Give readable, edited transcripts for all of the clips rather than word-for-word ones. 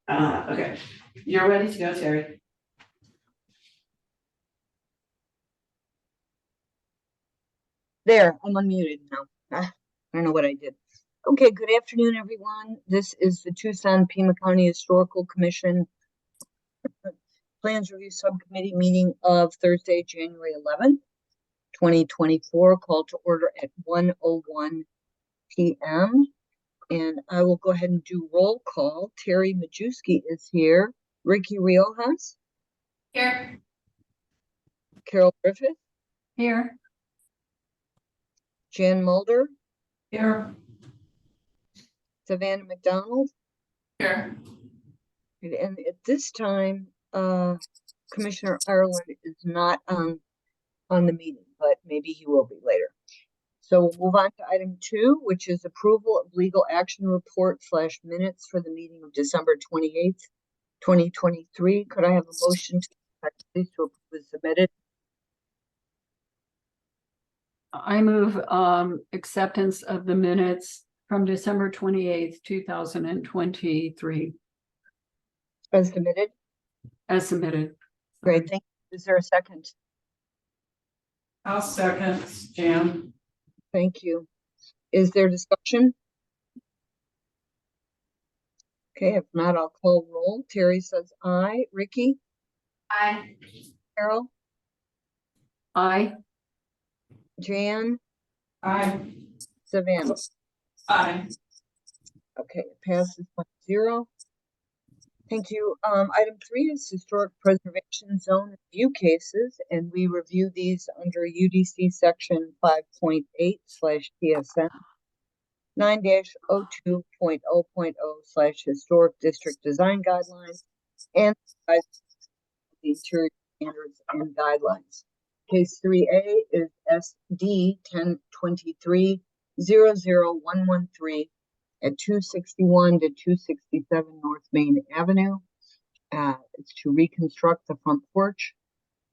Okay, you're ready to go, Terry. There, I'm unmuted now. I don't know what I did. Okay, good afternoon, everyone. This is the Tucson Pima County Historical Commission Plans Review Subcommittee meeting of Thursday, January 11th, 2024, called to order at 1:01 p.m. And I will go ahead and do roll call. Terry Majewski is here. Ricky Riojas. Here. Carol Griffith. Here. Jan Mulder. Here. Savannah McDonald. Here. And at this time, Commissioner Ireland is not on the meeting, but maybe he will be later. So we'll move on to item 2, which is approval of legal action report / minutes for the meeting of December 28th, 2023. Could I have a motion to approve as submitted? I move acceptance of the minutes from December 28th, 2023. As submitted? As submitted. Great, thank you. Is there a second? I'll second, Jan. Thank you. Is there discussion? Okay, if not, I'll call roll. Terry says aye. Ricky? Aye. Carol? Aye. Jan? Aye. Savannah? Aye. Okay, it passes 5-0. Thank you. Item 3 is historic preservation zone review cases, and we review these under UDC section 5.8/TSN 9-02.0.0/historic district design guidelines and the interior standards and guidelines. Case 3A is SD 1023-00113 at 261 to 267 North Main Avenue. It's to reconstruct the front porch.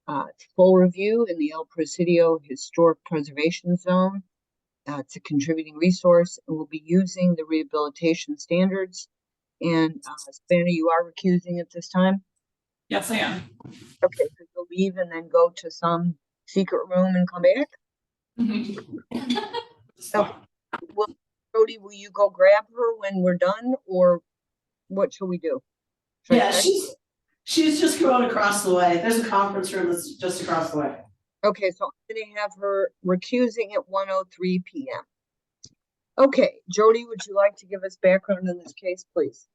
It's full review in the El Presidio Historic Preservation Zone. It's a contributing resource, and we'll be using the rehabilitation standards. And Savannah, you are recusing at this time? Yes, I am. Okay, so you'll leave and then go to some secret room and come back? Okay. Well, Jody, will you go grab her when we're done, or what shall we do? Yeah, she's just going across the way. There's a conference room that's just across the way. Okay, so I'm going to have her recusing at 1:03 p.m. Okay, Jody, would you like to give us background in this case, please?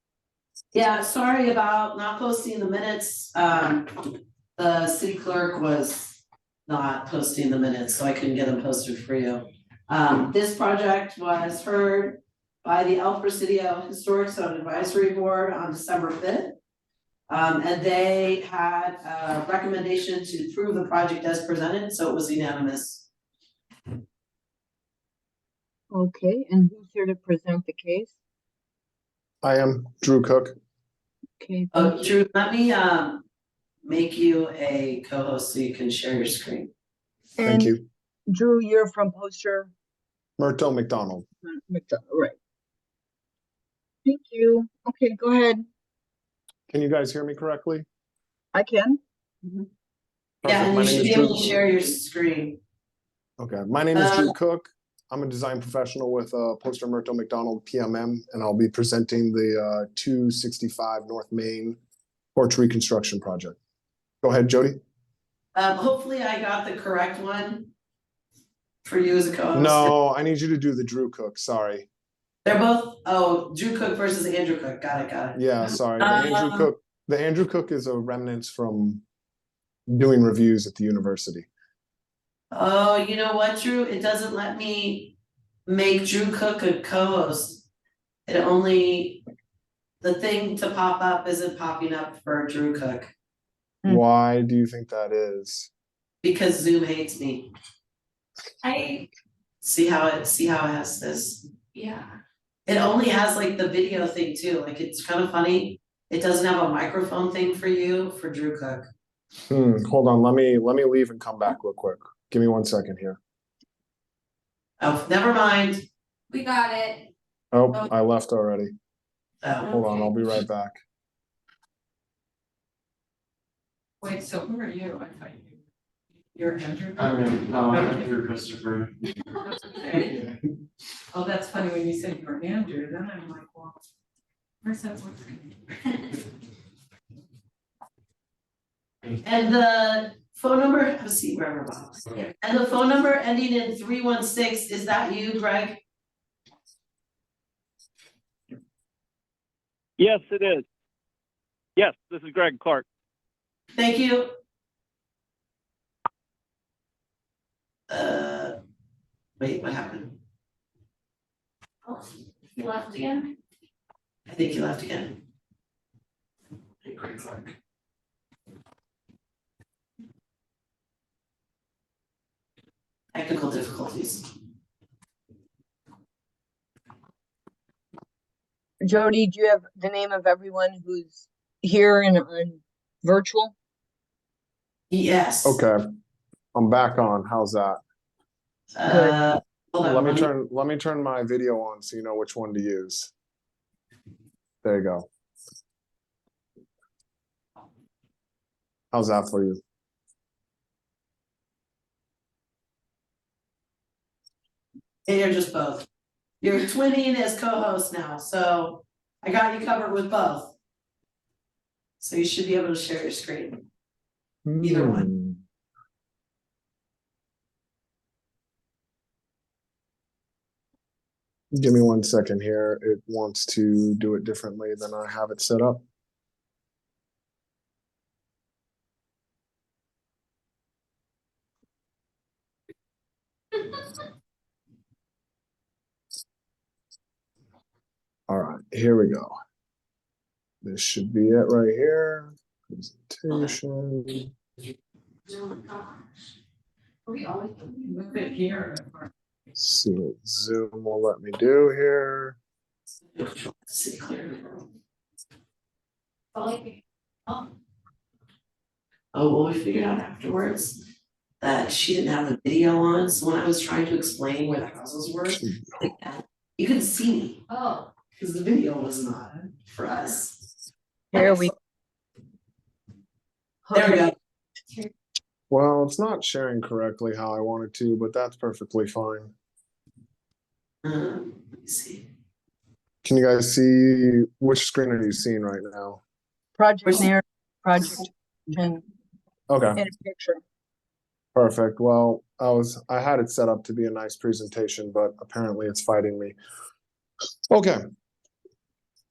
Yeah, sorry about not posting the minutes. The city clerk was not posting the minutes, so I couldn't get them posted for you. This project was heard by the El Presidio Historic Zone Advisory Board on December 5th. And they had a recommendation to approve the project as presented, so it was unanimous. Okay, and who's here to present the case? I am Drew Cook. Okay. Drew, let me make you a co-host so you can share your screen. Thank you. Drew, you're from Poster? Myrtle McDonald. Right. Thank you. Okay, go ahead. Can you guys hear me correctly? I can. Yeah, and My you name should is be able Drew. to share your screen. Okay, my name is Drew Cook. I'm a design professional with Poster Myrtle McDonald PMM, and I'll be presenting the 265 North Main porch reconstruction project. Go ahead, Jody. Hopefully I got the correct one for you as a co-host. No, I need you to do the Drew Cook. Sorry. They're both, Drew Cook versus Andrew Cook. Got it. Yeah, sorry. The Andrew Cook is a remnants from doing reviews at the university. Oh, you know what, Drew? It doesn't let me make Drew Cook a co-host. The thing to pop up isn't popping up for Drew Cook. Why do you think that is? Because Zoom hates me. I see how it has this. Yeah. It only has like the video thing too. Like it's kind of funny. It doesn't have a microphone thing for you for Drew Cook. Hold on. Let me leave and come back real quick. Give me 1 second here. Oh, never mind. We got it. Oh, I left already. Oh, Hold on, I'll be right back. Wait, so who are you? I thought you're Andrew. I'm Andrew Christopher. Okay. Oh, that's funny when you said you were Andrew, then I'm like, well, where's that one? And the phone number, let's see, wherever box. And the phone number ending in 316, is that you, Greg? Yes, it is. Yes, this is Greg Clark. Thank you. Wait, what happened? Oh, you left again? I think you left again. Hey, Greg Clark. Technical difficulties. Jody, do you have the name of everyone who's here and on virtual? Yes. Okay, I'm back on. How's that? Hold on, Let me turn my video on so you know which one to use. There you go. How's that for you? And you're just both. You're twinning as co-host now, so I got you covered with both. So you should be able to share your screen. Either one. Give me 1 second here. It wants to do it differently than I have it set up. All right, here we go. This should be it right here. Presentation. Oh, gosh. We always. Move it here. See what Zoom will let me do here. City clear. Oh, Oh, well, we figured out afterwards that she didn't have the video on, so when I was trying to explain where the houses were, you couldn't see me, oh. because the video wasn't on for us. There we. There we go. Well, it's not sharing correctly how I wanted to, but that's perfectly fine. Let me see. Can you guys see which screen are you seeing right now? Project narrative, project, and Okay, a picture. perfect. Well, I had it set up to be a nice presentation, but apparently it's fighting me. Okay.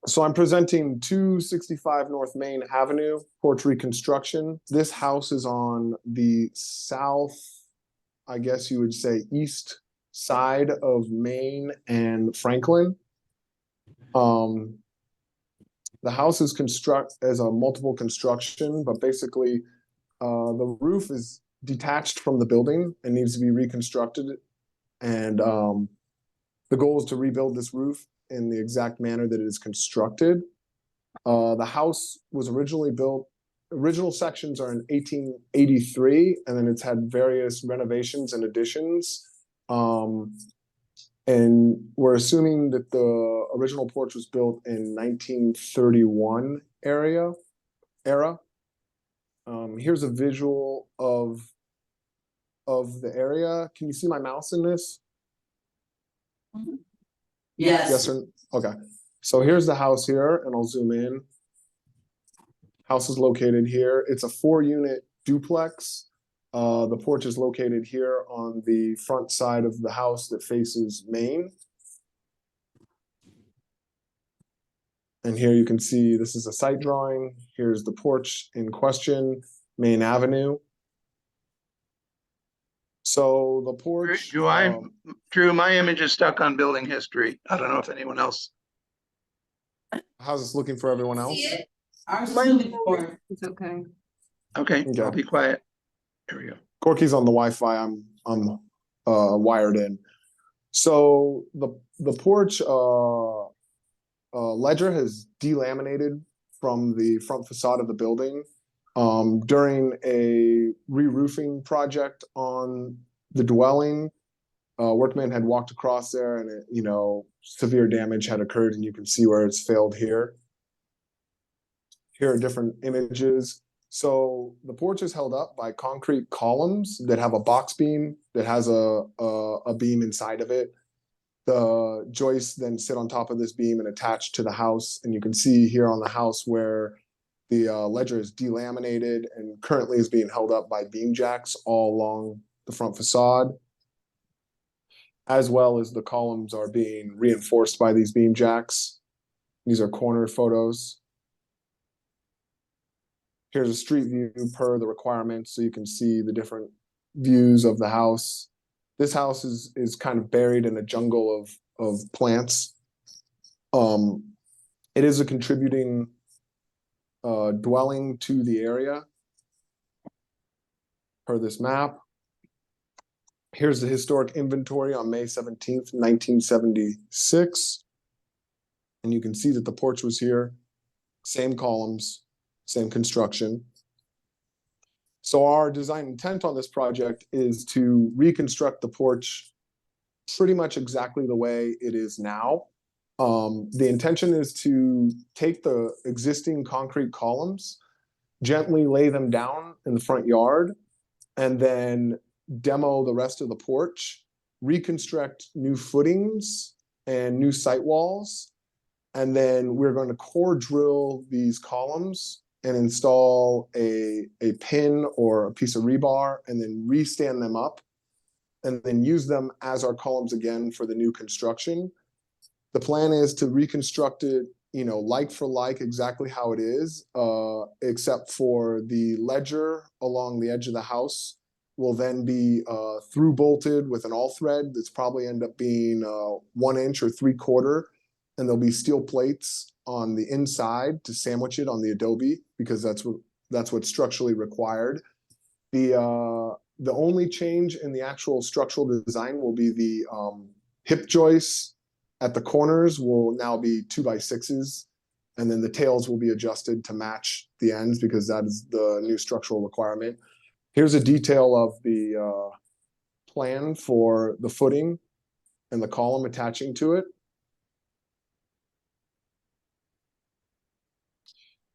So I'm presenting 265 North Main Avenue, porch reconstruction. This house is on the south, I guess you would say east side of Main and Franklin. The house is as a multiple construction, but basically the roof is detached from the building and needs to be reconstructed. And the goal is to rebuild this roof in the exact manner that it is constructed. The house was originally built, original sections are in 1883, and then it's had various renovations and additions. And we're assuming that the original porch was built in 1931 era. Here's a visual of the area. Can you see my mouse in this? Yes. Yes or okay. So here's the house here, and I'll zoom in. House is located here. It's a 4-unit duplex. The porch is located here on the front side of the house that faces Main. And here you can see this is a site drawing. Here's the porch in question, Main Avenue. So the porch. Drew, my image is stuck on building history. I don't know if anyone else. How's this looking for everyone else? Ours is moving forward. It's okay. Okay, Okay. I'll be quiet. Here we go. Corky's on the Wi-Fi. I'm wired in. So the porch ledger has delaminated from the front facade of the building during a re-roofing project on the dwelling. Workmen had walked across there, and severe damage had occurred, and you can see where it's failed here. Here are different images. So the porch is held up by concrete columns that have a box beam that has a beam inside of it. The joists then sit on top of this beam and attach to the house. And you can see here on the house where the ledger is delaminated and currently is being held up by beam jacks all along the front facade, as well as the columns are being reinforced by these beam jacks. These are corner photos. Here's a street view per the requirements, so you can see the different views of the house. This house is kind of buried in a jungle of plants. It is a contributing dwelling to the area per this map. Here's the historic inventory on May 17th, 1976. And you can see that the porch was here, same columns, same construction. So our design intent on this project is to reconstruct the porch pretty much exactly the way it is now. The intention is to take the existing concrete columns, gently lay them down in the front yard, and then demo the rest of the porch, reconstruct new footings and new site walls, and then we're going to core drill these columns and install a pin or a piece of rebar and then restand them up and then use them as our columns again for the new construction. The plan is to reconstruct it, you know, like for like, exactly how it is, except for the ledger along the edge of the house will then be through bolted with an all thread that's probably end up being 1 inch or 3/4, and there'll be steel plates on the inside to sandwich it on the adobe because that's what's structurally required. The only change in the actual structural design will be the hip joists at the corners will now be 2x6s, and then the tails will be adjusted to match the ends because that is the new structural requirement. Here's a detail of the plan for the footing and the column attaching to it.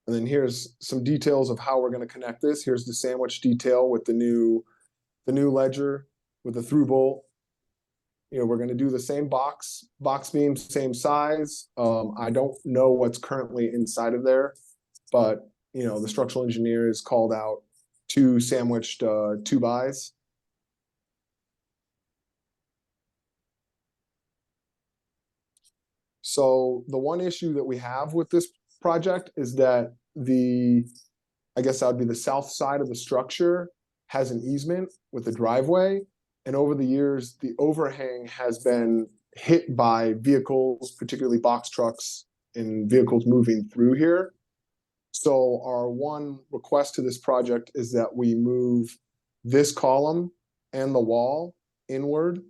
And then here's some details of how we're going to connect this. Here's the sandwich detail with the new ledger with the through bolt. You know, we're going to do the same box beam, same size. I don't know what's currently inside of there, but you know, the structural engineer has called out 2 sandwiched 2x. So the one issue that we have with this project is that I guess that would be the south side of the structure has an easement with a driveway. And over the years, the overhang has been hit by vehicles, particularly box trucks and vehicles moving through here. So our one request to this project is that we move this column and the wall inward.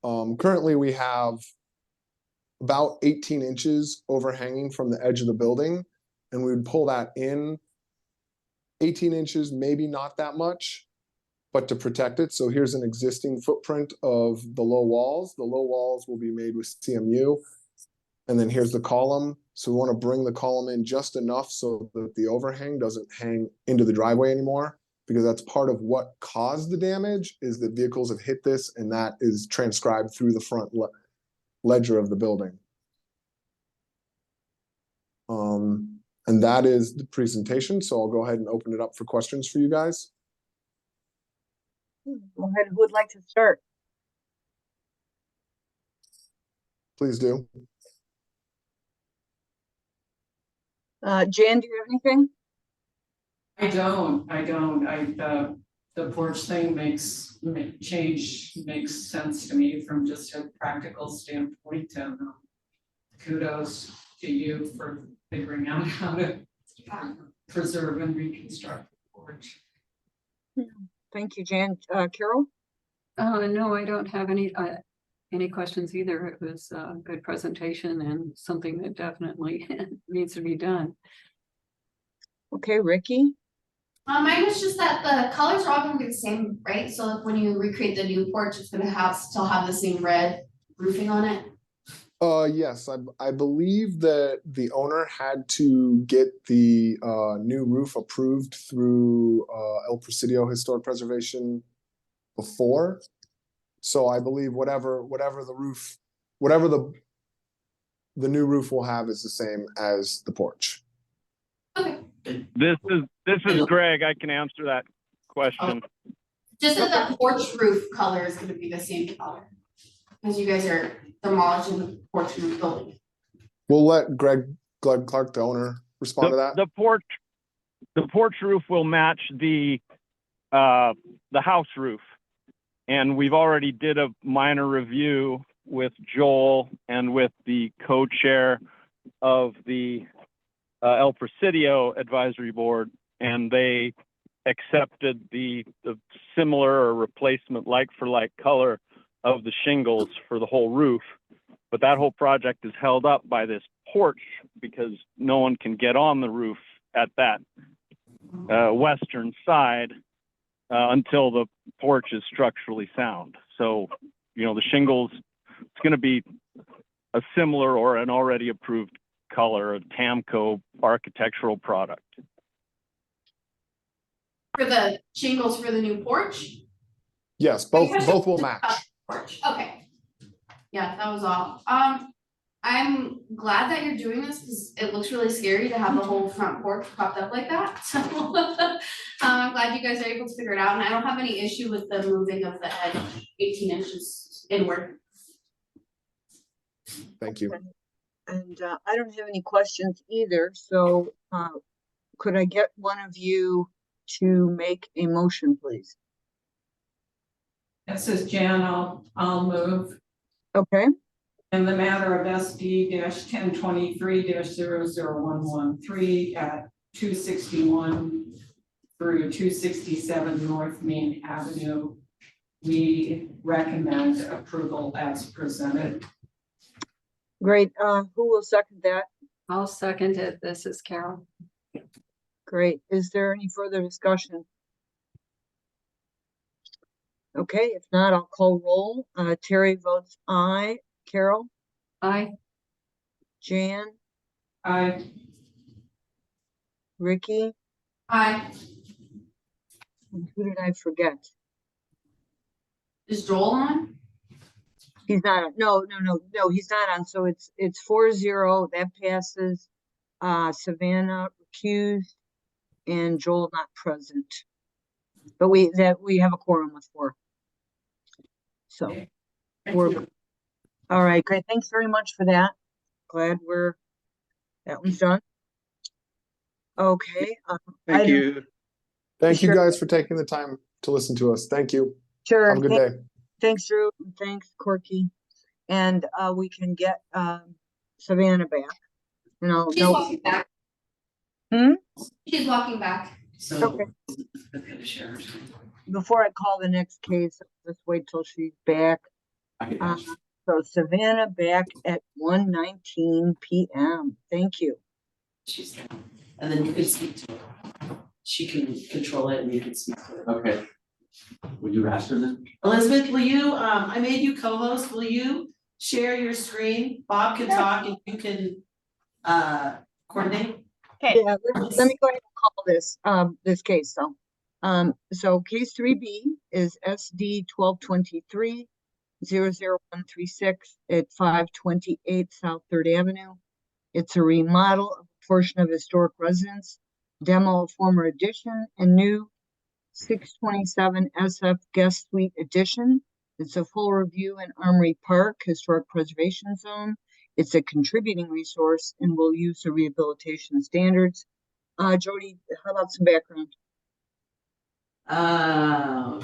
Currently, we have about 18 inches overhanging from the edge of the building, and we would pull that in 18 inches, maybe not that much, but to protect it. So here's an existing footprint of the low walls. The low walls will be made with CMU. And then here's the column. So we want to bring the column in just enough so that the overhang doesn't hang into the driveway anymore, because that's part of what caused the damage is that vehicles have hit this, and that is transcribed through the front ledger of the building. And that is the presentation. So I'll go ahead and open it up for questions for you guys. Go ahead. Who would like to start? Please do. Jan, do you have anything? I don't, the porch thing makes sense to me from just a practical standpoint, and kudos to you for figuring out how to preserve and reconstruct the porch. Thank you, Jan. Carol? No, I don't have any questions either. It was a good presentation and something that definitely needs to be done. Okay, Ricky? Mine was just that the colors are all gonna be the same, right? So when you recreate the new porch, it's gonna still have the same red roofing on it. Yes, I believe that the owner had to get the new roof approved through El Presidio Historic Preservation before. So I believe whatever the new roof will have is the same as the porch. Okay, This is Greg. I can answer that question. just that the porch roof color is gonna be the same color. Cause you guys are demolishing the porch roof building. We'll let Greg Clark, the owner, respond to that. The porch roof will match the house roof. And we've already did a minor review with Joel and with the co-chair of the El Presidio Advisory Board, and they accepted the similar or replacement like-for-like color of the shingles for the whole roof. But that whole project is held up by this porch because no one can get on the roof at that western side until the porch is structurally sound. So, you know, the shingles, it's going to be a similar or an already approved color, a Tamco architectural product. For the shingles for the new porch? Yes, both will match. Porch, okay. Yeah, that was all. I'm glad that you're doing this because it looks really scary to have the whole front porch propped up like that. So I'm glad you guys are able to figure it out, and I don't have any issue with the moving of the edge 18 inches inward. Thank you. And I don't have any questions either, so could I get one of you to make a motion, please? This is Jan, I'll move. Okay, In the matter of SD-1023-00113 at 261 through 267 North Main Avenue, we recommend approval as presented. great. Who will second that? I'll second it. This is Carol. Great. Is there any further discussion? Okay, if not, I'll call roll. Terry votes aye. Carol, Aye. Jan, Aye. Ricky, Hi, and who did I forget? is Joel on? He's not, no, he's not on. So it's 4-0, that passes. Savannah recused and Joel not present. But we have a quorum with 4. So Thank we're you. all right. Great. Thanks very much for that. Glad that one's done. Okay. Thank you. Thank you Sure. guys for taking the time to listen to us. Thank you. Sure. Have a good day. Thanks, Drew. And thanks, Corky. And we can get Savannah back. No, She's walking back. Hmm? She's walking back. So. Okay. Okay, share her screen. Before I call the next case, let's wait till she's back. So Savannah back at 1:19 p.m. Thank you. She's there. And then you can speak to her. She can control it and you can speak to her. Okay. Would you ask her then? Elizabeth, will you, I made you co-host, will you share your screen? Bob can talk and you can coordinate. Okay, yeah, let me go ahead and call this case. So case 3B is SD 1223-00136 at 528 South 3rd Avenue. It's a remodel of a portion of historic residence, demo of former addition, and new 627 SF guest suite addition. It's a full review in Armory Park Historic Preservation Zone. It's a contributing resource and will use the rehabilitation standards. Jody, how about some background?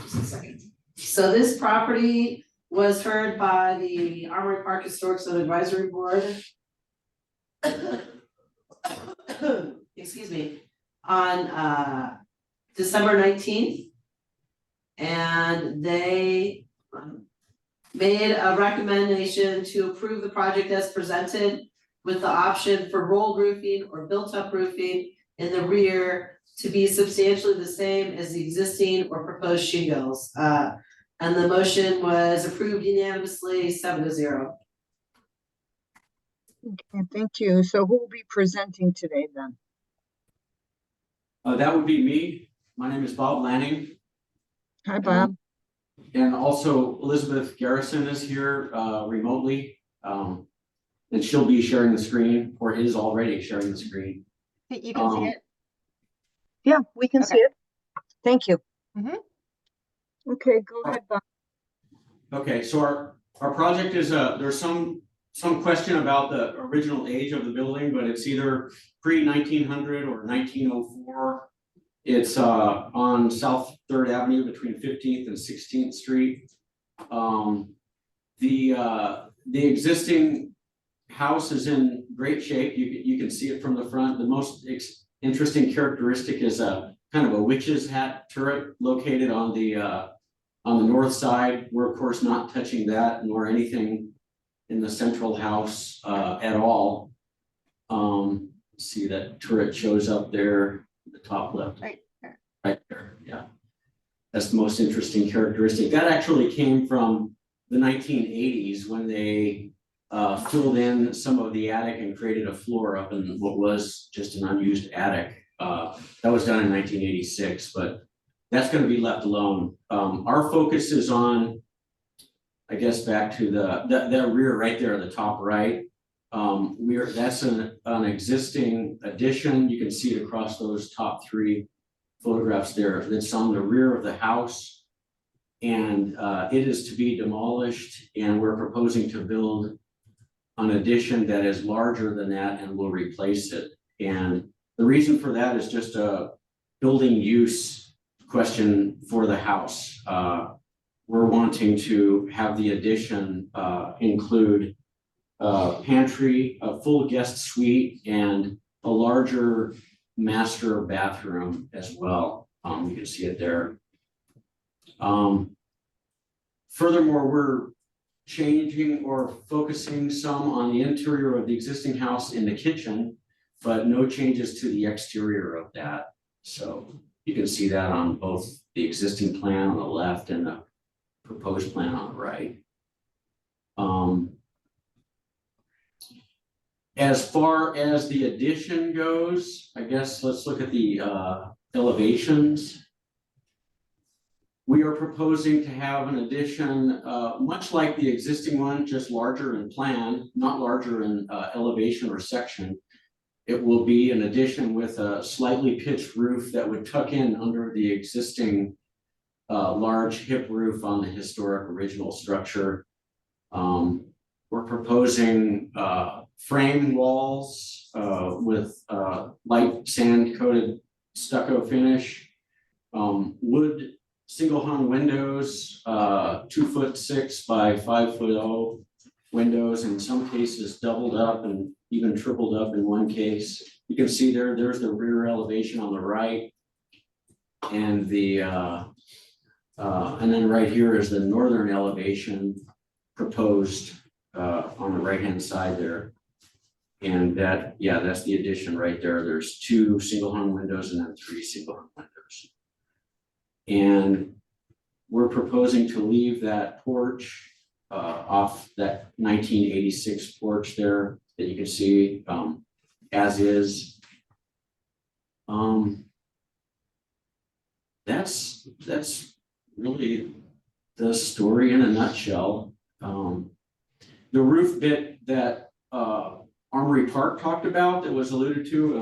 Just a second. So this property was heard by the Armory Park Historic Zone Advisory Board. Excuse me, on December 19th. And they made a recommendation to approve the project as presented with the option for rolled roofing or built-up roofing in the rear to be substantially the same as the existing or proposed shingles. And the motion was approved unanimously 7-0. Okay, thank you. So who will be presenting today then? That would be me. My name is Bob Lanning. Hi, Bob. And also Elizabeth Garrison is here remotely. And she'll be sharing the screen, or is already sharing the screen. You can see it. Yeah, we can see Okay. it. Thank you. Mhm. Okay, go ahead, Bob. Okay, so our project is, there's some question about the original age of the building, but it's either pre-1900 or 1904. It's on South Third Avenue between 15th and 16th Street. The existing house is in great shape. You can see it from the front. The most interesting characteristic is a kind of a witch's hat turret located on the north side. We're of course not touching that nor anything in the central house at all. See that turret shows up there, the top left. Right there. Right there, yeah. That's the most interesting characteristic. That actually came from the 1980s when they filled in some of the attic and created a floor up in what was just an unused attic. That was done in 1986, but that's going to be left alone. Our focus is on, I guess, back to the rear right there, the top right. That's an existing addition. You can see it across those top three photographs there. That's on the rear of the house, and it is to be demolished. And we're proposing to build an addition that is larger than that and will replace it. And the reason for that is just a building use question for the house. We're wanting to have the addition include a pantry, a full guest suite, and a larger master bathroom as well. You can see it there. Furthermore, we're changing or focusing some on the interior of the existing house in the kitchen, but no changes to the exterior of that. So you can see that on both the existing plan on the left and the proposed plan on the right. As far as the addition goes, I guess let's look at the elevations. We are proposing to have an addition much like the existing one, just larger in plan, not larger in elevation or section. It will be an addition with a slightly pitched roof that would tuck in under the existing large hip roof on the historic original structure. We're proposing frame walls with light sand coated stucco finish, wood single hung windows, 2'6" by 5'0" windows, in some cases doubled up and even tripled up in one case. You can see there's the rear elevation on the right, and and then right here is the northern elevation proposed on the right hand side there. And that, yeah, that's the addition right there. There's 2 single hung windows and then 3 single hung windows. And we're proposing to leave that porch off that 1986 porch there that you can see as is. That's really the story in a nutshell. The roof bit that Armory Park talked about, that was alluded to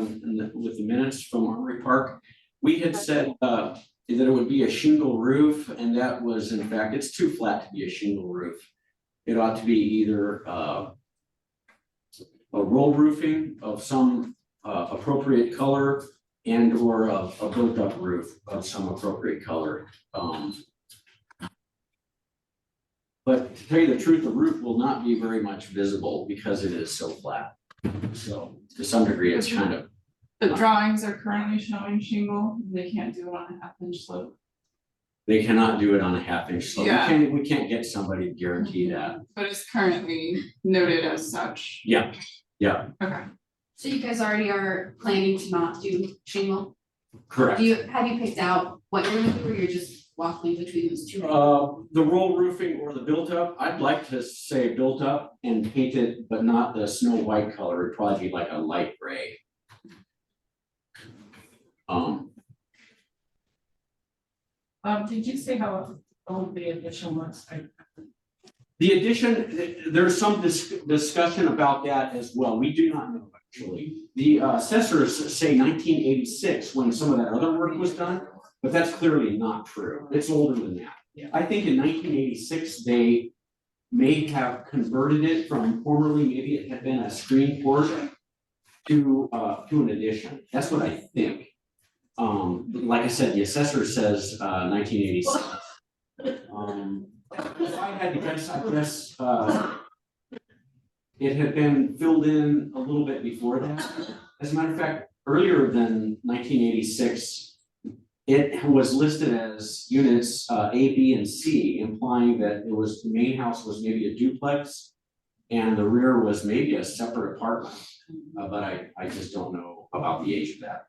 with the minutes from Armory Park, we had said that it would be a shingle roof, and that was, in fact, it's too flat to be a shingle roof. It ought to be either a roll roofing of some appropriate color, and or a built up roof of some appropriate color. But to tell you the truth, the roof will not be very much visible because it is so flat. So to some degree, it's kind of. The drawings are currently showing shingle, they can't do it on a 1/2 inch slope. They cannot do it on a 1/2 inch slope. Yeah. We can't get somebody to guarantee that. But it's currently noted as such. Yeah, yeah, Okay. So you guys already are planning to not do shingle? correct. Have you picked out what you're gonna do, or you're just waffling between those two? The roll roofing or the built up, I'd like to say built up and paint it, but not the snow white color, it'd probably be like a light gray. Did you say how old the addition was? The addition, there's some discussion about that as well. We do not know actually. The assessors say 1986 when some of that other work was done, but that's clearly not true. It's older than that. Yeah. I think in 1986, they may have converted it from formerly, maybe it had been a screen porch to an addition. That's what I think. Like I said, the assessor says 1986. If I had to guess, I guess it had been filled in a little bit before that. As a matter of fact, earlier than 1986, it was listed as units A, B, and C, implying that it was, the main house was maybe a duplex and the rear was maybe a separate apartment. But I just don't know about the age of that.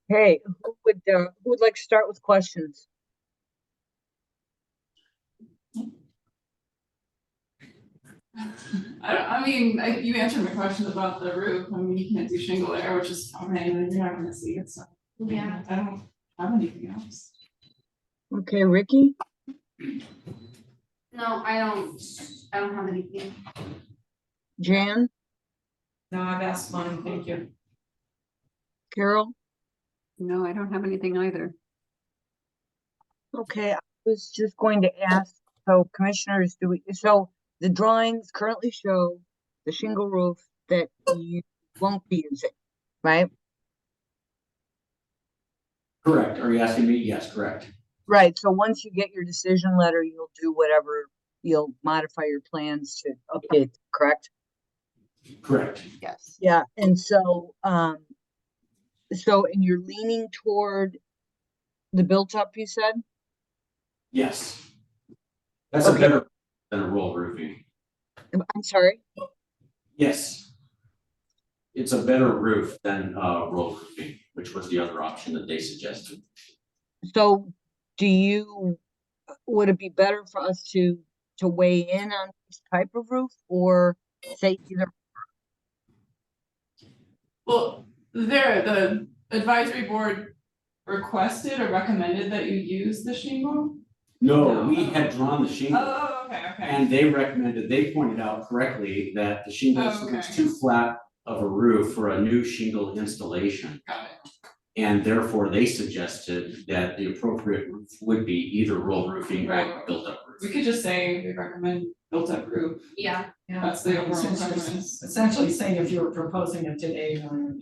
Hey, who would like to start with questions? I mean, you answered my question about the roof. I mean, you can't do shingle there, which is fine, and you're not gonna see it, so. Yeah. I don't have anything else. Okay, Ricky, No, I don't have anything. Jan, No, I've asked mine, thank you. Carol? No, I don't have anything either. Okay, I was just going to ask, so commissioners, so the drawings currently show the shingle roof that you won't be using, right? Correct. Are you asking me? Yes, correct. Right, so once you get your decision letter, you'll do whatever, you'll modify your plans to update, correct? Correct. Yes. Yeah, and so, and you're leaning toward the built up, you said? Yes. That's Okay. a better than a roll roofing. I'm sorry? Yes. It's a better roof than roll roofing, which was the other option that they suggested. So would it be better for us to weigh in on this type of roof or say either? Well, the advisory board requested or recommended that you use the shingle? No, we had drawn the shingle Oh, okay. and they recommended, they pointed out correctly that the shingle Oh, okay. was too flat of a roof for a new shingle installation. Got it. And therefore they suggested that the appropriate roof would be either roll roofing or Right. built up roof. We could just say we recommend built up roof. Yeah. That's the overall Since you're preference. essentially saying if you were proposing it today, or,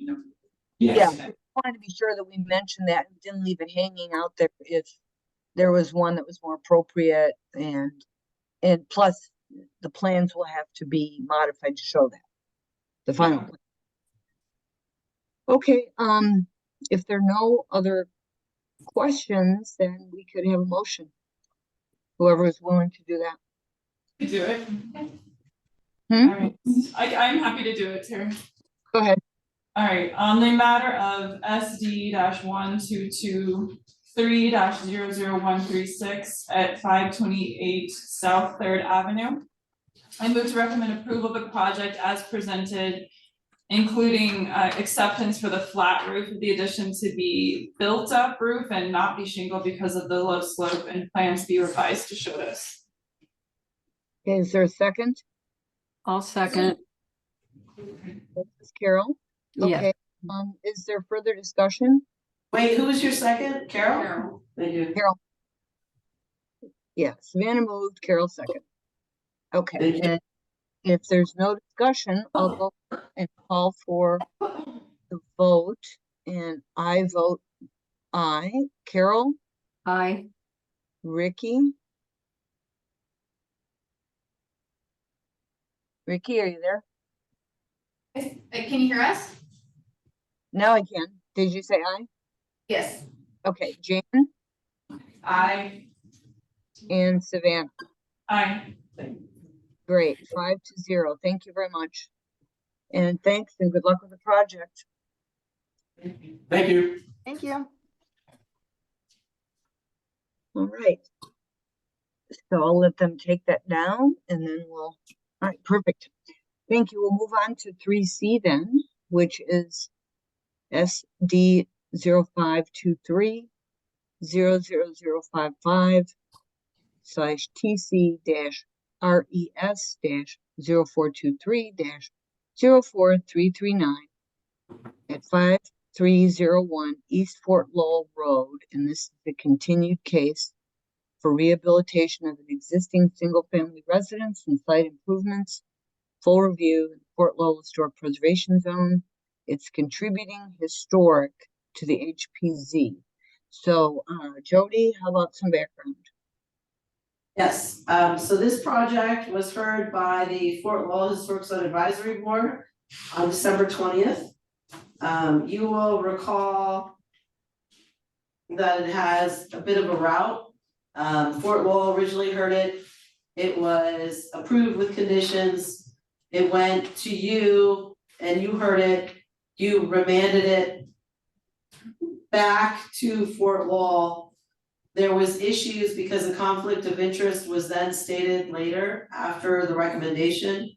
Yes. Yeah. Wanted to be sure that we mentioned that and didn't leave it hanging out there if there was one that was more appropriate and plus the plans will have to be modified to show that. The final plan. Okay, if there are no other questions, then we could have a motion. Whoever is willing to do that. You do it. Hmm? All right, I'm happy to do it, Terry. Go ahead. All right, on the matter of SD 1223 00136 at 528 South Third Avenue. I move to recommend approval of the project as presented, including acceptance for the flat roof of the addition to be built up roof and not be shingle because of the low slope, and plans be revised to show this. Okay, is there a second? I'll second. This is Carol. Yeah. Okay, is there further discussion? Wait, who was your second? Carol? Thank you. Carol. Yeah, Savannah moved, Carol second. Okay, Thank you. and if there's no discussion, I'll go and call for the vote, and I vote aye. Carol, Aye. Ricky? Ricky, are you there? Can you hear us? Now I can. Did you say aye? Yes. Okay, Jan I, and Savannah. Aye. Great, 5-0. Thank you very much. And thanks and good luck with the project. Thank you. Thank you. All right. So I'll let them take that down and then all right, perfect. Thank you. We'll move on to 3C then, which is SD 0523 00055 / TC RES 0423 04339 at 5301 East Fort Lowell Road, and this is the continued case for rehabilitation of an existing single-family residence and site improvements, full review in Fort Lowell Historic Preservation Zone. It's contributing historic to the HPZ. So, Jody, how about some background? Yes, so this project was heard by the Fort Lowell Historic Site Advisory Board on December 20th. You will recall that it has a bit of a route. Fort Lowell originally heard it. It was approved with conditions. It went to you and you heard it. You remanded it back to Fort Lowell. There was issues because a conflict of interest was then stated later after the recommendation.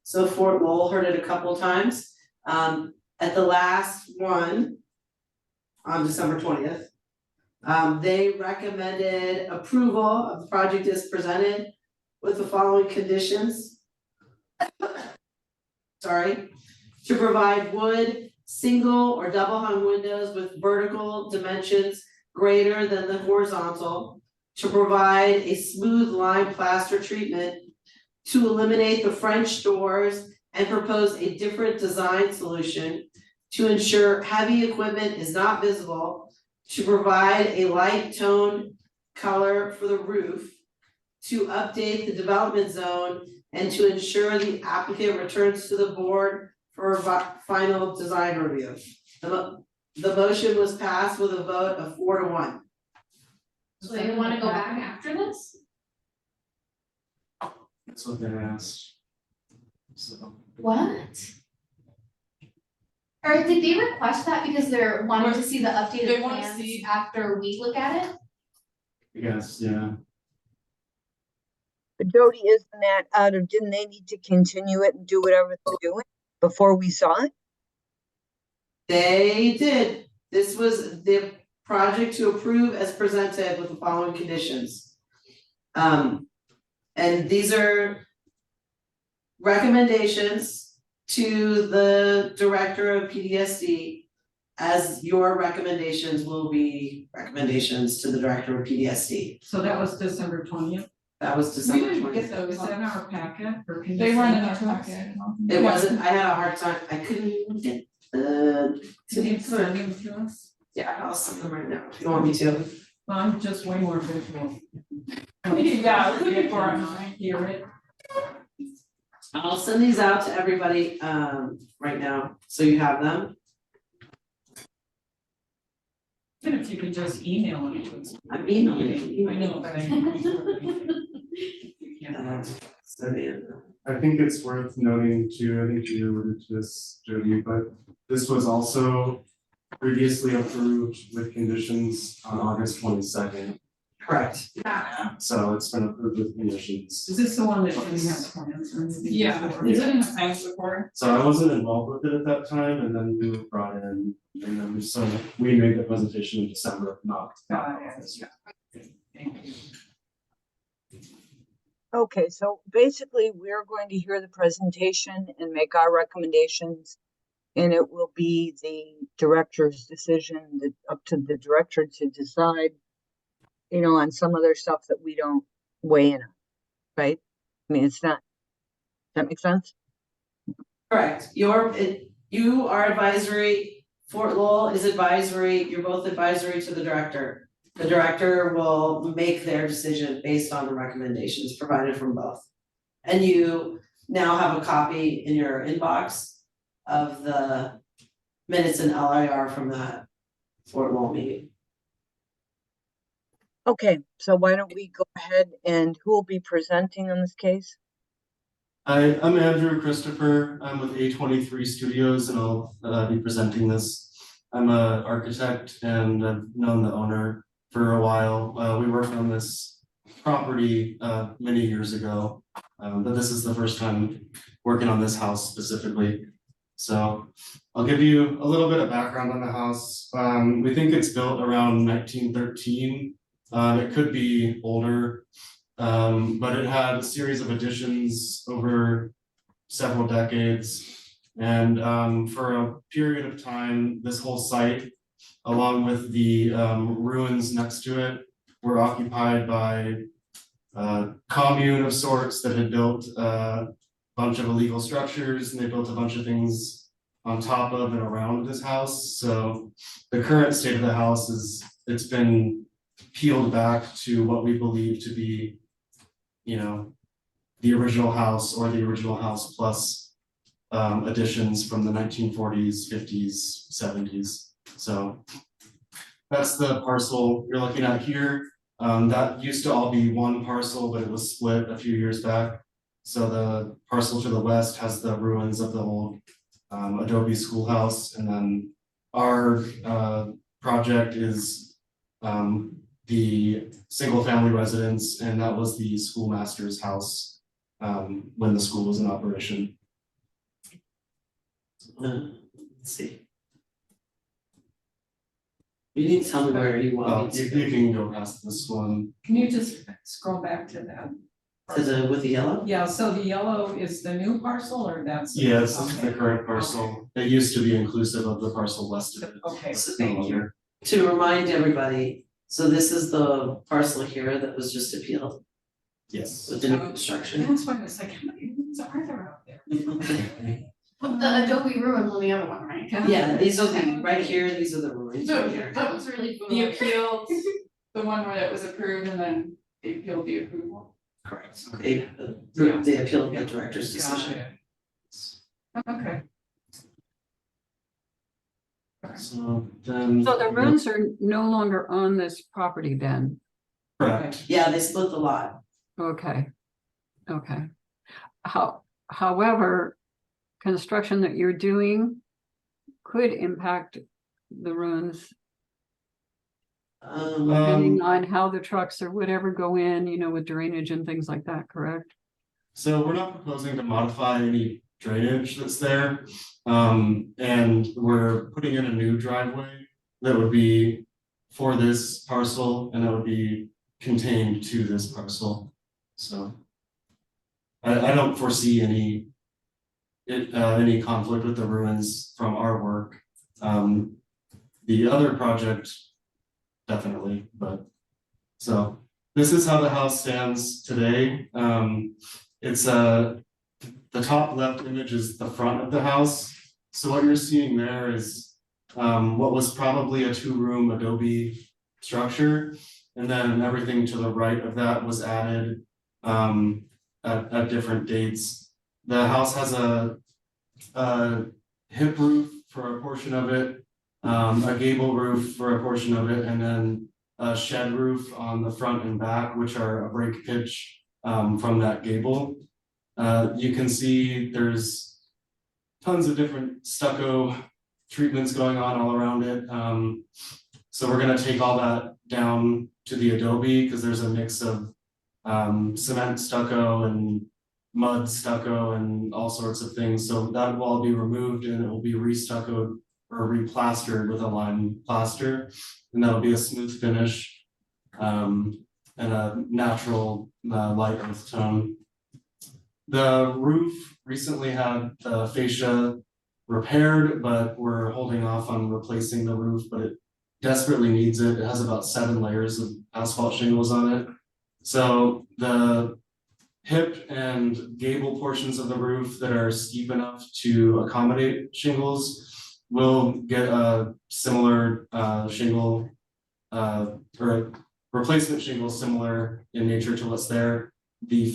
So Fort Lowell heard it a couple of times. At the last one, on December 20th, they recommended approval of the project as presented with the following conditions. Sorry, to provide wood, single or double hung windows with vertical dimensions greater than the horizontal, to provide a smooth lime plaster treatment, to eliminate the French doors and propose a different design solution, to ensure heavy equipment is not visible, to provide a light tone color for the roof, to update the development zone, and to ensure the applicant returns to the board for a final design review. The motion was passed with a vote of 4-1. So you wanna go back after this? That's what they asked. So, What? Or did they request that because they're wanting to see the They updated wanna plans see- after we look at it? I guess, yeah. But Jody, isn't that out of, didn't they need to continue it and do whatever they're doing before we saw it? They did. This was the project to approve as presented with the following conditions. And these are recommendations to the director of PDSD, as your recommendations will be recommendations to the director of PDSD. So that was December 20th. That was We December didn't 20th. get those in our packet or They weren't in our conditions? packet. It wasn't, I had a hard time, I couldn't get the Did you city send clerk. them to us? Yeah, I'll send them right now if you want me to. Well, I'm just way more visual. Yeah, before I hear it. I'll send these out to everybody right now, so you have them. Even if you could just email it to us. I'm emailing you. I know, but I. I think it's worth noting too, I think you alluded to this, Jody, but this was also previously approved with conditions on August 22nd. Correct. So it's been approved with conditions. Is this the one that didn't have plans or anything? Yeah, before? is it in the plans before? So I wasn't involved with it at that time, and then we were brought in, and then so we made the presentation in December, not August. Thank you. Okay, so basically we're going to hear the presentation and make our recommendations. And it will be the director's decision, up to the director to decide, you know, on some other stuff that we don't weigh in on, right? I mean, it's not, does that make sense? Correct. You are advisory, Fort Lowell is advisory, you're both advisory to the director. The director will make their decision based on the recommendations provided from both. And you now have a copy in your inbox of the minutes and LIR from that Fort Lowell meeting. Okay, so why don't we go ahead, and who will be presenting on this case? I'm Andrew Christopher. I'm with A23 Studios, and I'll be presenting this. I'm an architect and I've known the owner for a while. We worked on this property many years ago, but this is the first time working on this house specifically. So I'll give you a little bit of background on the house. We think it's built around 1913. It could be older, but it had a series of additions over several decades. And for a period of time, this whole site, along with the ruins next to it, were occupied by a commune of sorts that had built a bunch of illegal structures, and they built a bunch of things on top of and around this house. So the current state of the house is, it's been peeled back to what we believe to be, you know, the original house or the original house plus additions from the 1940s, 50s, 70s. So that's the parcel you're looking at here. That used to all be one parcel, but it was split a few years back. So the parcel to the west has the ruins of the old adobe schoolhouse, and then our project is the single family residence, and that was the schoolmaster's house when the school was in operation. Let's see. You need to tell me where you want me You to can go past this one. Can you just scroll back to that? go. To the, with the yellow? Yeah, so the yellow is the new parcel or that's? Yeah, this is the Okay. current parcel. It used to be inclusive of the parcel west of it. Okay, It's no thank you. longer. To remind everybody, so this is the parcel here that was just appealed Yes. with the new construction. That's why I was like, how many rooms are there out there? But the Adobe ruins on the other one, right? Yeah, these are the, right here, these are the ruins So right here. that was really The familiar. appeals, the one where it was approved and then they appealed the approval. Correct. They appealed the director's decision. Got it. Okay. So then. So the ruins are no longer on this property then? Correct. Yeah, they split the lot. Okay. Okay. However, construction that you're doing could impact the ruins depending on how the trucks or whatever go in, you know, with drainage and things like that, correct? So we're not proposing to modify any drainage that's there. And we're putting in a new driveway that would be for this parcel, and that would be contained to this parcel. So I don't foresee any conflict with the ruins from our work. The other project, definitely, but so this is how the house stands today. It's the top left image is the front of the house. So what you're seeing there is what was probably a 2-room adobe structure, and then everything to the right of that was added at different dates. The house has a hip roof for a portion of it, a gable roof for a portion of it, and then a shed roof on the front and back, which are a break pitch from that gable. You can see there's tons of different stucco treatments going on all around it. So we're gonna take all that down to the adobe because there's a mix of cement stucco and mud stucco and all sorts of things. So that will all be removed and it will be restuccoed or replastered with a lime plaster. And that'll be a smooth finish and a natural light earth tone. The roof recently had the fascia repaired, but we're holding off on replacing the roof, but it desperately needs it. It has about 7 layers of asphalt shingles on it. So the hip and gable portions of the roof that are steep enough to accommodate shingles will get a similar shingle or a replacement shingle similar in nature to what's there. The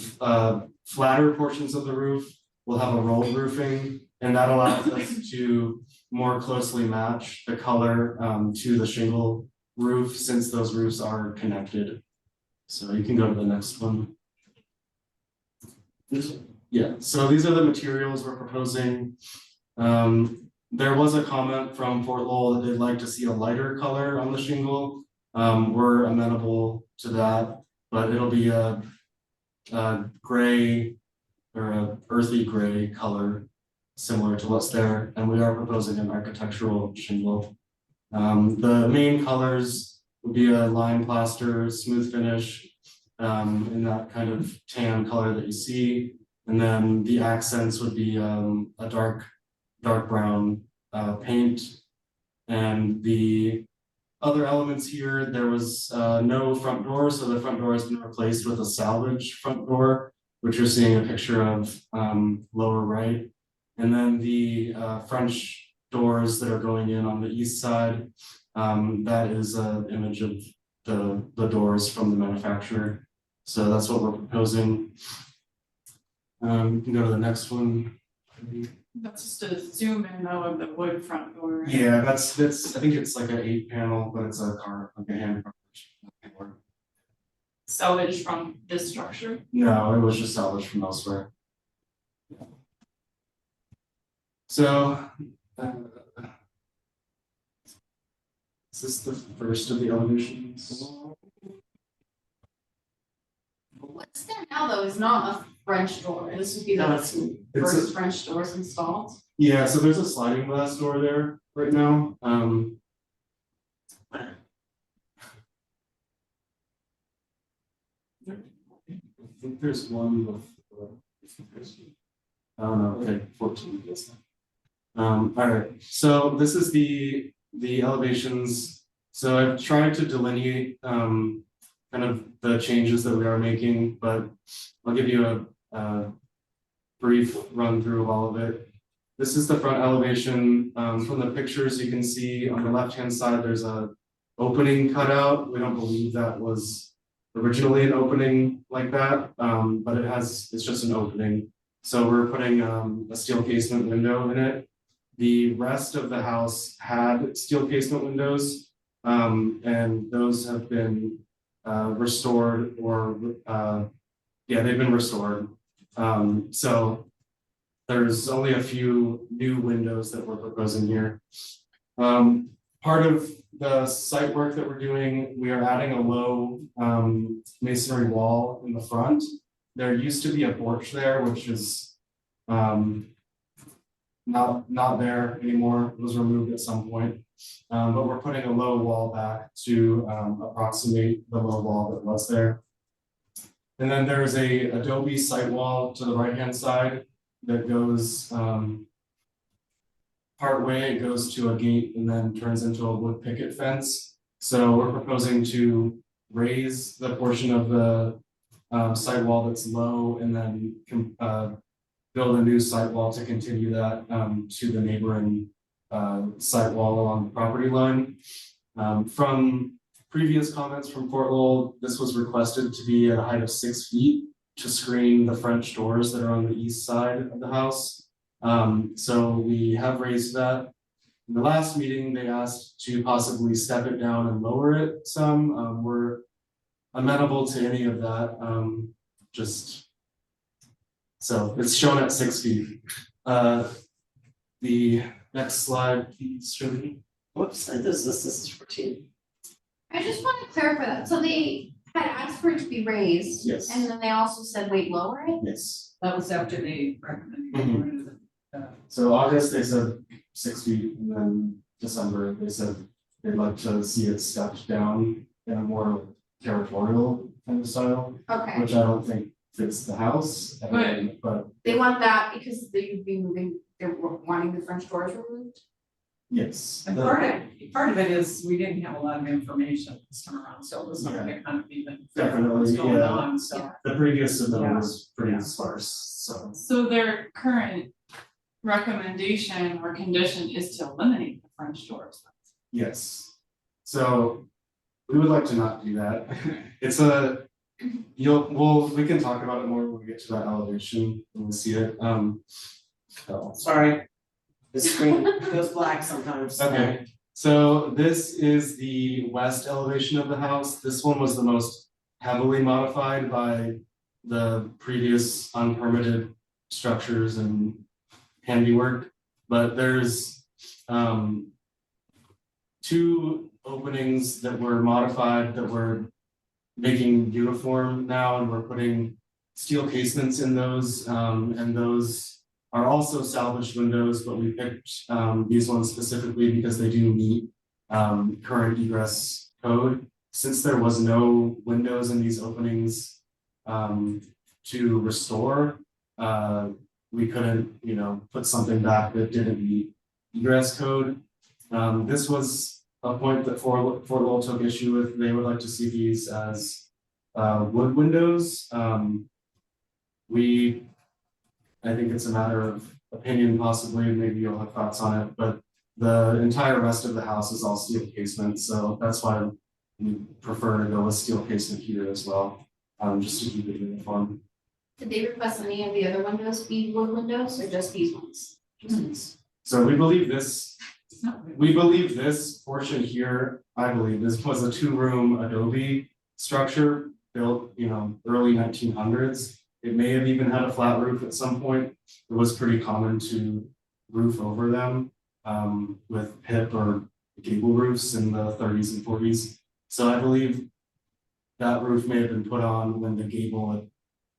flatter portions of the roof will have a rolled roofing, and that allows us to more closely match the color to the shingle roof since those roofs are connected. So you can go to the next one. Yeah, so these are the materials we're proposing. there was a comment from Fort Lowell that they'd like to see a lighter color on the shingle. We're amenable to that, but it'll be a gray or a earthy gray color similar to what's there, and we are proposing an architectural shingle. The main colors would be a lime plaster, smooth finish, in that kind of tan color that you see. And then the accents would be a dark brown paint. And the other elements here, there was no front door, so the front door has been replaced with a salvage front door, which you're seeing a picture of lower right. And then the French doors that are going in on the east side, that is an image of the doors from the manufacturer. So that's what we're proposing. You can go to the next one. That's just a zoom in though of the wood front door. Yeah, that's I think it's like an 8-panel, but it's a car, like a hand car. Salvage from this structure. No, it was just salvaged from elsewhere. So, is this the first of the elevations? What's there now though is not a French door. This would be the It's first a, French doors installed. yeah, so there's a sliding glass door there right now. I think there's one before. I don't know, okay, 14, I guess. All right, so this is the elevations. So I've tried to delineate kind of the changes that we are making, but I'll give you a brief run through of all of it. This is the front elevation. From the pictures, you can see on the left-hand side, there's a opening cutout. We don't believe that was originally an opening like that, but it's just an opening. So we're putting a steel casement window in it. The rest of the house had steel casement windows, and those have been restored or yeah, they've been restored. So there's only a few new windows that we're proposing here. Part of the site work that we're doing, we are adding a low masonry wall in the front. There used to be a porch there, which is not there anymore. It was removed at some point. But we're putting a low wall back to approximate the low wall that was there. And then there's a adobe site wall to the right-hand side that goes part way, it goes to a gate and then turns into a wood picket fence. So we're proposing to raise the portion of the site wall that's low and then build a new site wall to continue that to the neighboring site wall along the property line. From previous comments from Fort Lowell, this was requested to be at a height of 6 feet to screen the French doors that are on the east side of the house. So we have raised that. In the last meeting, they asked to possibly step it down and lower it some. We're amenable to any of that. So it's shown at 6 feet. The next slide, please, Shirley. Whoops, this is 14. I just want to clarify that. So they had asked for it to be raised. Yes. And then they also said, wait, lower it? Yes. That was after they recommended. So August, they said 6 feet, and then December, they said they'd like to see it stepped down in a more territorial kind of style, Okay. which I don't think fits the house. But They want that because they'd be moving, they're wanting the French doors removed? yes. And part of it is we didn't have a lot of information this time around, so it was something to kind of even figure out what's Definitely, going yeah. on, so. The previous of them Yeah. was pretty Yeah. sparse, so. So their current recommendation or condition is to eliminate the French doors. Yes. So we would like to not do that. It's we can talk about it more when we get to that elevation when we see it. So. Sorry. The screen goes black sometimes. Okay, so this is the west elevation of the house. This one was the most heavily modified by the previous unpermitted structures and handiwork. But there's two openings that were modified that we're making uniform now, and we're putting steel casements in those, and those are also salvaged windows, but we picked these ones specifically because they do meet current egress code. Since there was no windows in these openings to restore, we couldn't, put something back that didn't meet egress code. This was a point that Fort Lowell took issue with. They would like to see these as wood windows. I think it's a matter of opinion, possibly, maybe you'll have thoughts on it, but the entire rest of the house is all steel casement, so that's why we prefer to go with steel casement here as well, just to keep it uniform. Did they request any of the other windows be wood windows or just these ones? Just these. So we believe this portion here, I believe, this was a 2-room adobe structure built, early 1900s. It may have even had a flat roof at some point. It was pretty common to roof over them with hip or gable roofs in the 30s and 40s. So I believe that roof may have been put on when the gable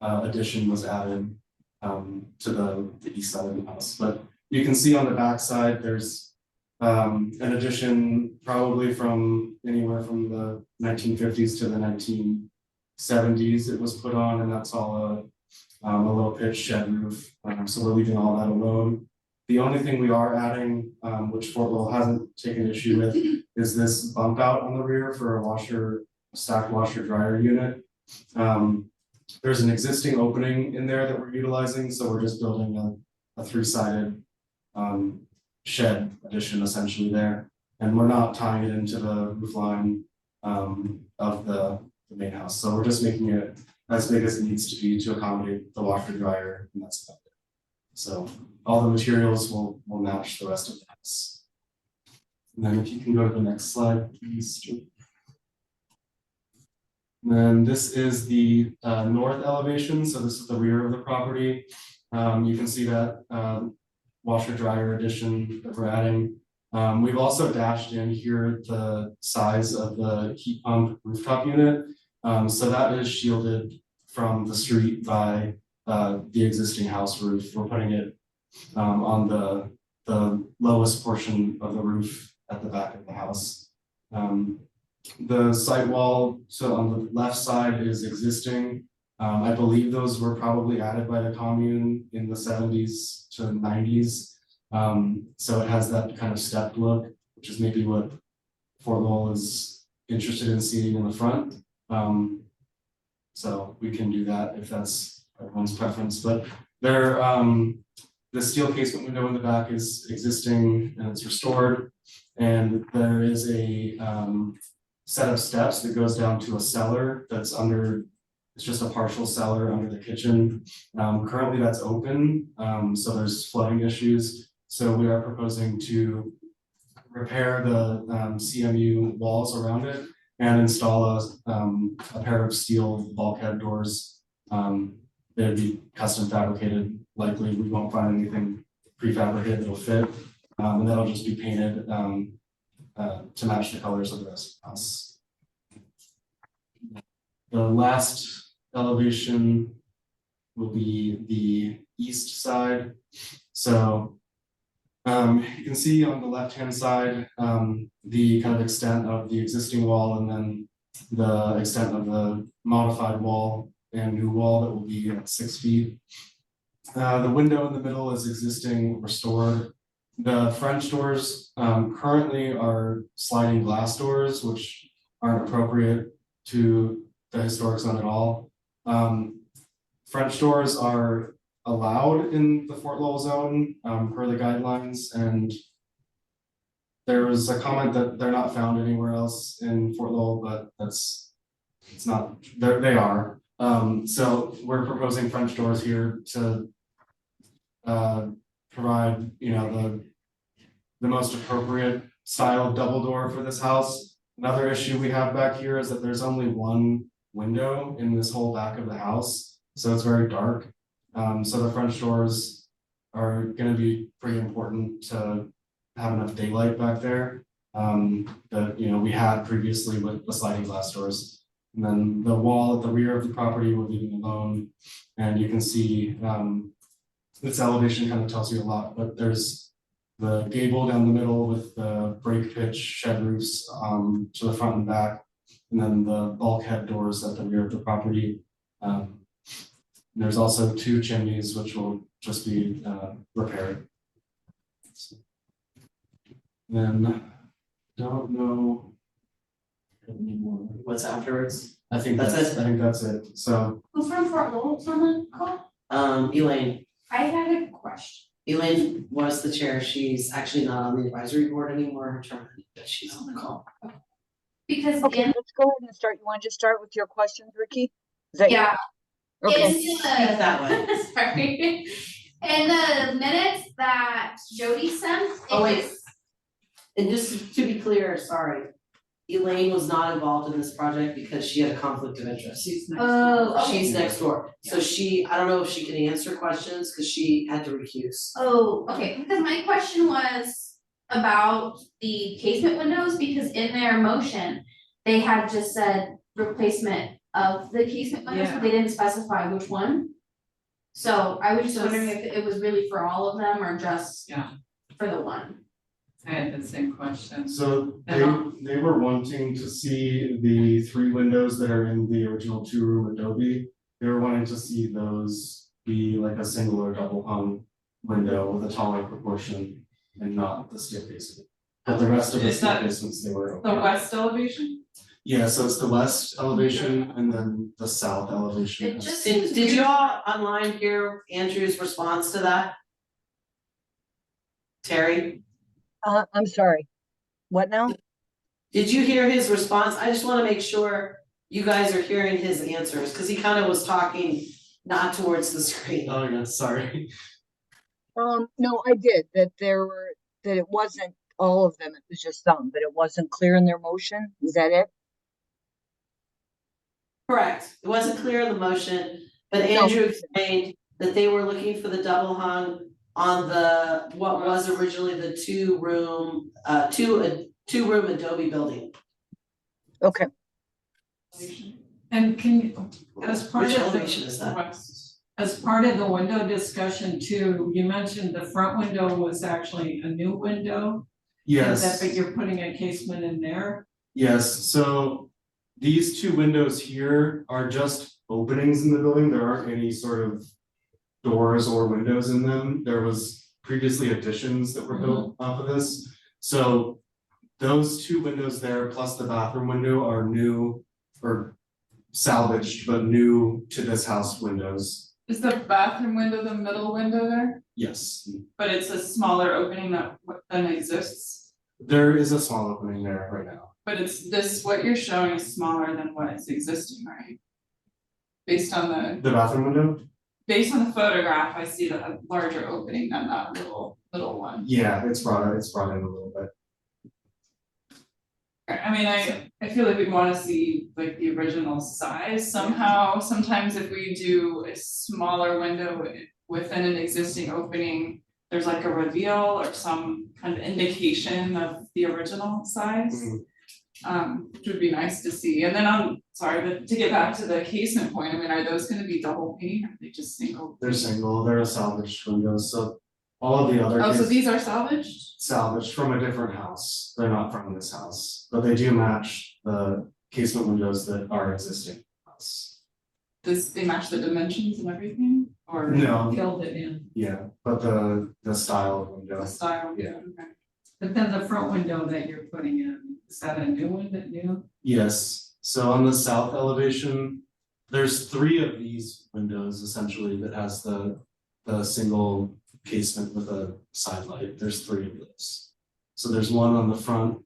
addition was added to the east side of the house. But you can see on the back side, there's an addition probably from anywhere from the 1950s to the 1970s it was put on, and that's all a little pitch shed roof. So we're leaving all that alone. The only thing we are adding, which Fort Lowell hasn't taken issue with, is this bump out on the rear for a stacked washer dryer unit. There's an existing opening in there that we're utilizing, so we're just building a 3-sided shed addition essentially there, and we're not tying it into the roof line of the main house. So we're just making it as big as it needs to be to accommodate the washer dryer, and that's about it. So all the materials will match the rest of the house. And then if you can go to the next slide, please. And then this is the north elevation. So this is the rear of the property. You can see that washer dryer addition that we're adding. We've also dashed in here the size of the heat pump rooftop unit. So that is shielded from the street by the existing house roof. We're putting it on the lowest portion of the roof at the back of the house. The site wall, so on the left side, is existing. I believe those were probably added by the commune in the 70s to 90s. So it has that kind of stepped look, which is maybe what Fort Lowell is interested in seeing in the front. So we can do that if that's everyone's preference, but there, the steel casement window in the back is existing and it's restored. And there is a set of steps that goes down to a cellar that's under, it's just a partial cellar under the kitchen. Currently that's open, so there's flooding issues. So we are proposing to repair the CMU walls around it and install a pair of steel bulkhead doors. They'd be custom fabricated. Likely we won't find anything prefabricated that'll fit, and that'll just be painted to match the colors of the rest of the house. The last elevation will be the east side. So you can see on the left-hand side the kind of extent of the existing wall, and then the extent of the modified wall and new wall that will be at 6 feet. The window in the middle is existing, restored. The French doors currently are sliding glass doors, which aren't appropriate to the historic zone at all. French doors are allowed in the Fort Lowell zone per the guidelines, and there was a comment that they're not found anywhere else in Fort Lowell, but it's not, they are. So we're proposing French doors here to provide, the most appropriate style of double door for this house. Another issue we have back here is that there's only one window in this whole back of the house, so it's very dark. So the French doors are going to be pretty important to have enough daylight back there. That, you know, we had previously with the sliding glass doors. And then the wall at the rear of the property we're leaving alone. And you can see, this elevation kind of tells you a lot, but there's the gable down the middle with the break pitch shed roofs, to the front and back. And then the bulkhead doors at the rear of the property. There's also 2 chimneys which will just be repaired. Then, don't know. Anymore. What's afterwards? I think That's that's, it? I think that's it, so. Who from Fort Lowell's on the call? Elaine. I had a question. Elaine was the chair. She's actually not on the advisory board anymore, but she's on the call. Because Okay, in, let's go ahead and start. You want to just start with your questions, Ricky? Is that yeah, Okay, in Speak that way. the, sorry. In the minutes that Jody sent, it Oh, wait. was, And just to be clear, sorry, Elaine was not involved in this project because she had a conflict of interest. oh, okay. She's next door, so I don't know if she can answer questions, cause she had to recuse. Oh, okay, because my question was about the casement windows, because in their motion, they had just said replacement of the casement windows, but they didn't specify which one. So I was just wondering if it was really for all of them or just Yeah. for the one. I had the same question. So And they were wanting to see the 3 windows that are in the original 2-room Adobe. They were wanting to see those be like a single or double hung window with a taller proportion and not the staircase. But the rest of the Is that staircases, they were. The okay. west elevation? Yeah, so it's the west elevation and then the south elevation. It has- just Did seems you weird. all online hear Andrew's response to that? Terry, I'm sorry. What now? did you hear his response? I just wanna make sure you guys are hearing his answers, cause he kind of was talking not towards the screen. Oh, yeah, sorry. No, I did, that it wasn't all of them, it was just some, but it wasn't clear in their motion. Is that it? Correct, it wasn't clear in the motion, but No. Andrew explained that they were looking for the double hung on what was originally the 2-room Adobe building. Okay, And can you, as part Which of elevation is that? West. as part of the window discussion too, you mentioned the front window was actually a new window. Yes. But you're putting a casement in there. Yes, so these 2 windows here are just openings in the building. There aren't any sort of doors or windows in them. There was previously additions that were built off of this. So those 2 windows there plus the bathroom window are new or salvaged, but new to this house windows. Is the bathroom window the middle window there? Yes, But it's a smaller opening than exists? there is a small opening there right now. But what you're showing is smaller than what is existing, right? Based on The bathroom window? the photograph, I see a larger opening than that little one. Yeah, it's brought in a little bit. I mean, I feel like we'd wanna see like the original size somehow. Sometimes if we do a smaller window within an existing opening, there's like a reveal or some kind of indication of the original size. Which would be nice to see. And then to get back to the casement point, I mean, are those gonna be double pane? Are they just single? They're single, they're a salvaged windows, so all of the other. Oh, so case- these are salvaged? Salvaged from a different house, they're not from this house, but they do match the casement windows that are existing house. Does they match the dimensions and everything, or? No, Filled it in. yeah, but the style of window, The style? Yeah. Okay. But then the front window that you're putting in, is that a new one that new? yes, so on the south elevation. There's 3 of these windows essentially that has the single casement with a side light, there's 3 of those. So there's one on the front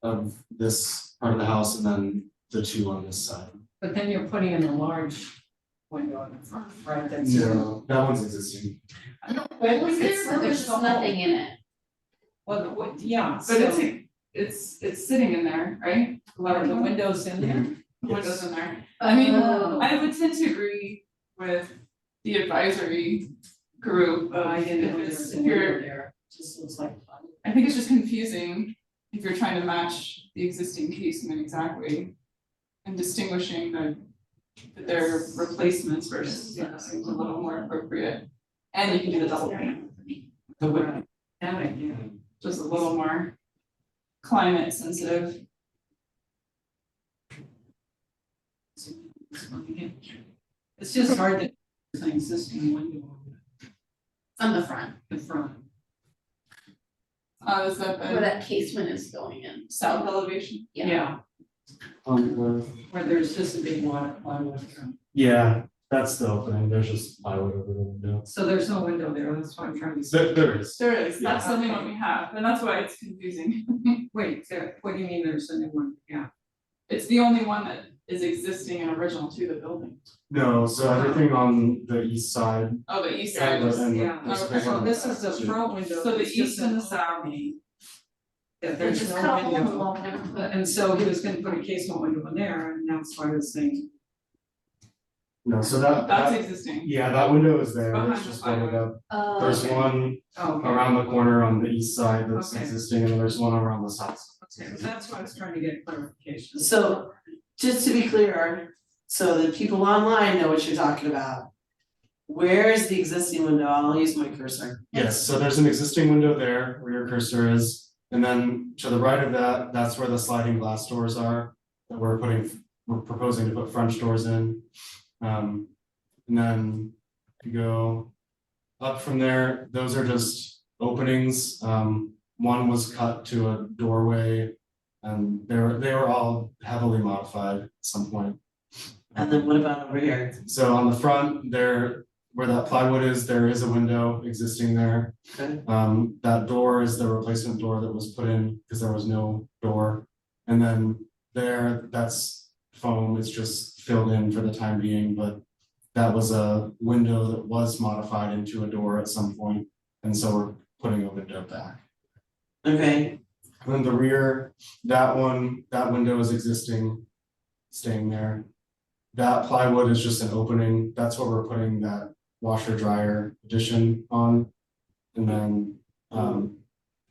of this part of the house and then the 2 on this side. But then you're putting in a large window in the front, right? That's. No, that one's existing. But Was there, there's nothing in it. Well, yeah, But so, it's sitting in there, right? are the windows in there? Windows in there. I mean, Oh. I would tend to agree with the advisory group. I didn't know there If was a if window you're, there, just looks like. I think it's just confusing if you're trying to match the existing casement exactly. And distinguishing that they're replacements versus, seems a little more appropriate. And you can do the double pane, The way, that again, just a little more climate sensitive. it's just hard to, there's an existing window On the front, on the front. Is that where the that casement is going in. south elevation? Yeah, Um, where there's just a big water plywood. yeah, that's the opening, there's just plywood over the window. So there's no window there, that's what I'm trying to say. There is. There is, that's Yeah. the only one we have, and that's why it's confusing. Wait, what do you mean there's a new one? Yeah. It's the only one that is existing and original to the building. No, so everything on the east side. Oh, the east side and the- is, and the- Yeah, the okay. space so on this the is the back, too. front window. So the it's just east and the an south. opening. Yeah, Which there's is no cut a hole in the window. wall and put. And so he was gonna put a casement window in there, and that's why I was saying, No, so that, That's existing. yeah, that window is there, Behind it's the just covered plywood. up. There's Okay. one oh, okay. around the corner on the east side that's Okay. existing, and there's one around the south. Okay, that's why I was trying to get clarification. So, just to be clear, so that people online know what you're talking about. Where's the existing window? I'll use my cursor. Yes, so there's an existing window there where your cursor is, and then to the right of that, that's where the sliding glass doors are. That we're proposing to put French doors in. And then if you go up from there, those are just openings. One was cut to a doorway, and they were all heavily modified at some point. And then what about over here? So on the front there, where that plywood is, there is a window existing there. Okay. That door is the replacement door that was put in because there was no door. And then there, that's foam, it's just filled in for the time being, but that was a window that was modified into a door at some point, and so we're putting a window back. Okay, And then the rear, that window is existing, staying there. That plywood is just an opening, that's where we're putting that washer dryer addition on. And then,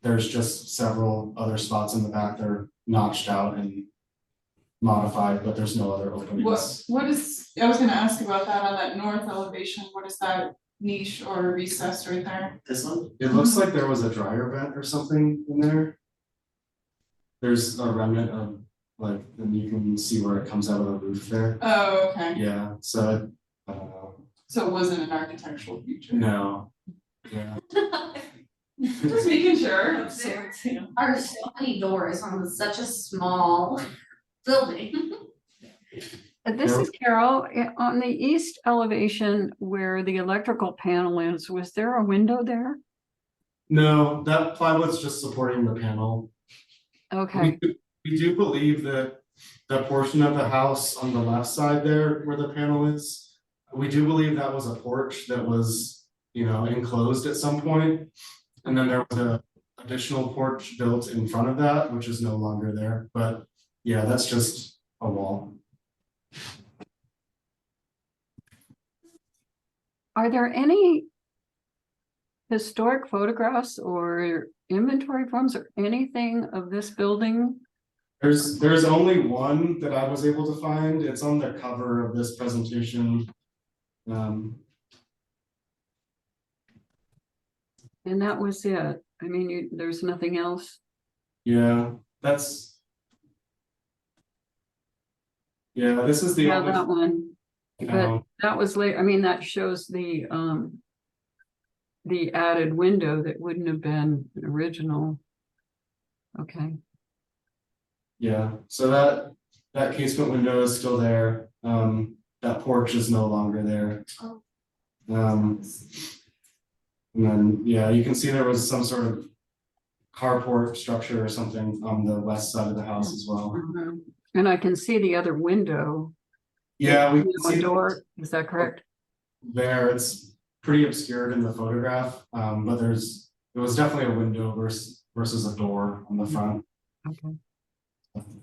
there's just several other spots in the back that are notched out and modified, but there's no other openings. What is, I was gonna ask about that on that north elevation, what is that niche or recess right there? this one? It looks like there was a dryer vent or something in there. There's a remnant of, like, and you can see where it comes out of the roof there. Oh, okay, Yeah, so I don't know. so it wasn't an architectural feature. No. Yeah. Just making sure. There are so many doors on such a small building. This There- is Carol, on the east elevation where the electrical panel is, was there a window there? No, that plywood's just supporting the panel. Okay, We do believe that the portion of the house on the left side there where the panel is, we do believe that was a porch that was, enclosed at some point. And then there was a additional porch built in front of that, which is no longer there, but yeah, that's just a wall. are there any historic photographs or inventory forms or anything of this building? There's only one that I was able to find. It's on the cover of this presentation. And that was it. I mean, there's nothing else. Yeah, this is the Yeah, only. that one. But No, that was late. I mean, that shows the added window that wouldn't have been an original. Okay, yeah, so that casement window is still there. That porch is no longer there. Oh. And then, yeah, you can see there was some sort of carport structure or something on the west side of the house as well. mhm. And I can see the other window. Yeah, we can One see door, is that correct? there, it's pretty obscured in the photograph, but it was definitely a window versus a door on the front. Okay.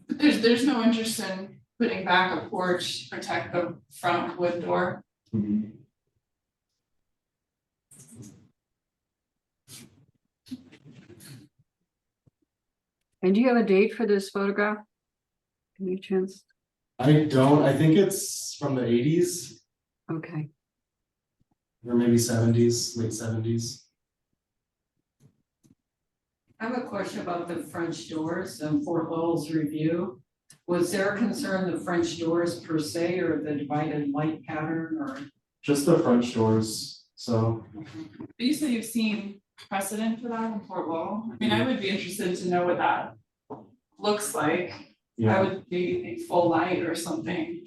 There's no interest in putting back a porch to protect the front wood door. Mhm. And do you have a date for this photograph? Any chance? I don't, I think it's from the 80s Okay. or maybe 70s, late 70s. I have a question about the French doors and Fort Lowell's review. Was their concern the French doors per se or the divided light pattern or? Just the French doors, so. But you said you've seen precedent for that in Fort Lowell. I mean, I would be interested to know what that looks like. I Yeah, would maybe think full light or something.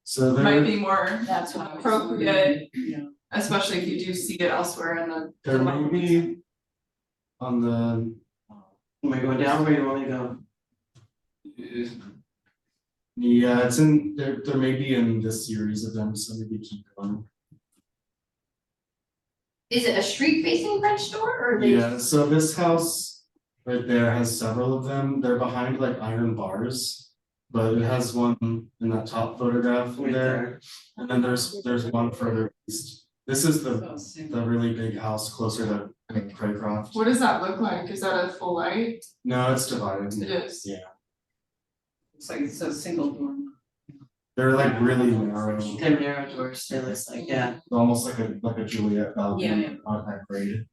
so Might there, be more That's what I was appropriate, Yeah. especially if you do see it elsewhere in the. there may be on the, Am I going down where you want me to go? yeah, it's in, there may be in this series of them, so maybe keep going. Is it a street facing French door or are they? Yeah, so this house right there has several of them. They're behind like iron bars. But it has one in that top photograph Right there. And then there's one further east. This is the really big house closer to Craycroft. What does that look like? Is that a full light? No, it's divided. It is. Yeah, It's like it's a single door. they're like really narrow, They're narrow doors, it looks like, yeah. almost like a Juliet balcony Yeah. on that grade.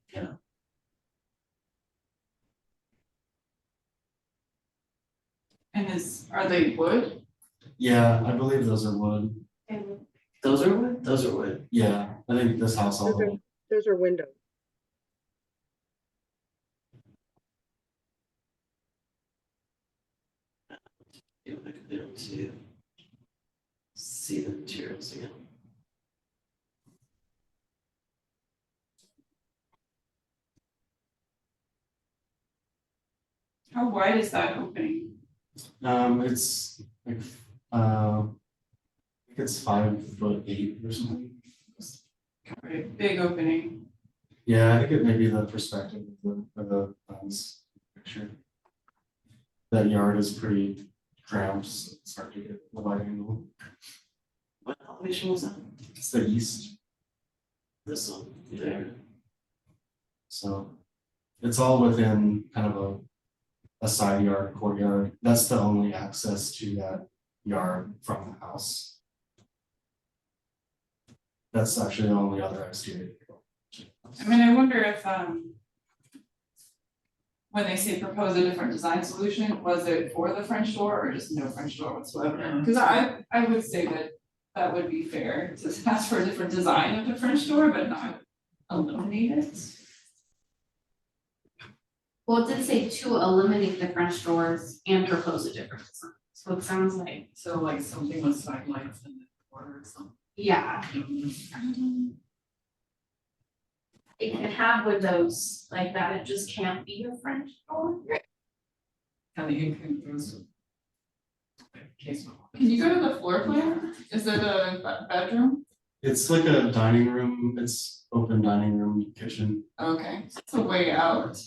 And are they wood? Yeah, I believe those are wood. Those are wood? Those are wood. Yeah, I think this house all. Those are windows. See if I can be able to see the materials again. How wide is that opening? It's like, I think it's 5'8" or something. Right, big opening. Yeah, I think it may be the perspective of the lens picture. That yard is pretty cramped, so it's hard to get the wide angle. What elevation was that? It's the east, This one, there. so it's all within kind of a side yard, courtyard. That's the only access to that yard from the house. That's actually the only other exterior. I mean, I wonder if, when they say propose a different design solution, was it for the French door or just no French door whatsoever? Cause I would say that that would be fair to ask for a different design of the French door, but not eliminate it. Well, it did say to eliminate the French doors and propose a different design, so it sounds like, So like something with side lights in the corner or something. yeah. It can have windows like that, it just can't be a French door. Kind of incongruous. Casement. Can you go to the floor plan? Is it a bedroom? It's like a dining room, it's open dining room, kitchen. Okay, so it's a way out.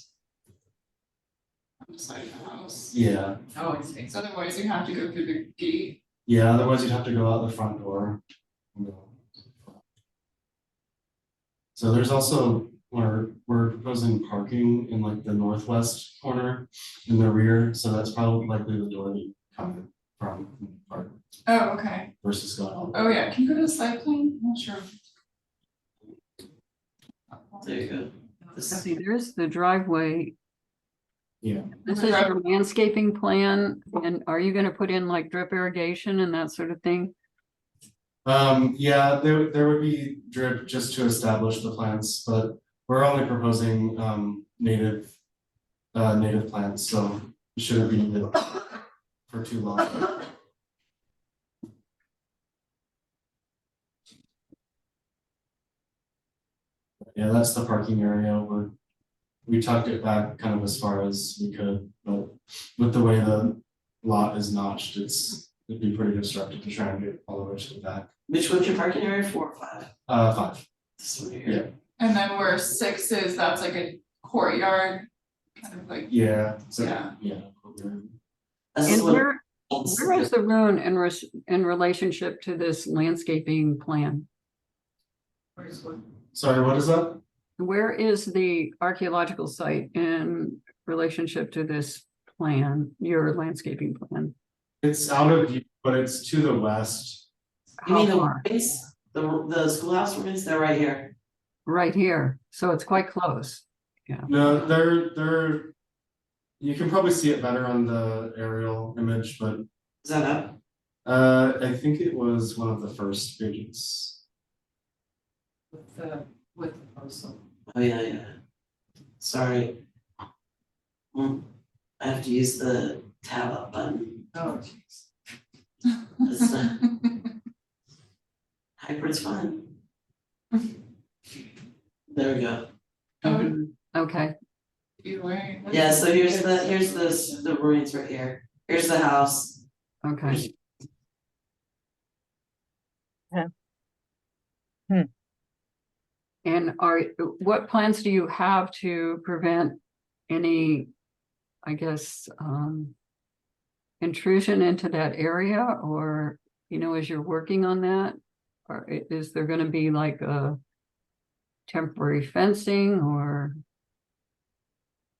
On the side of the house. Yeah, Oh, I see. So otherwise you have to go through the gate. yeah, otherwise you'd have to go out the front door. So there's also, we're proposing parking in like the northwest corner in the rear, so that's probably likely the door that you come from park Oh, okay. versus going out. Oh, yeah, can you go to the site plan? I'm not sure. There you go. This- See, there's the driveway. Yeah. This is your landscaping plan, and are you gonna put in like drip irrigation and that sort of thing? Yeah, there would be drip just to establish the plants, but we're only proposing native plants, so it shouldn't be needed for too long. Yeah, that's the parking area. We tucked it back kind of as far as we could, but with the way the lot is notched, it'd be pretty disruptive to try and get all the way to the back. Which one's your parking area, 4 or 5? 5. This one Yeah. here. And then where 6 is, that's like a courtyard, kind of like, Yeah. So, Yeah. yeah. That's And a little- where is the ruin in relationship to this landscaping plan? Where's what? Sorry, what is that? Where is the archaeological site in relationship to this plan, your landscaping plan? It's out of view, but it's to the west. You How mean the far? ruins, the schoolhouse ruins, they're right here. Right here, so it's quite close. No, they're, you can probably see it better on the aerial image, but Is that up? I think it was one of the first pages. With the parcel. Oh, yeah. Sorry. I have to use the tab up button. Oh, jeez. It's, Hybrid's fun. There we go. Okay, Either way. Yeah, so here's the ruins right here. Here's the house. okay. And what plans do you have to prevent any, I guess, intrusion into that area, or, as you're working on that? Or is there gonna be like a temporary fencing or?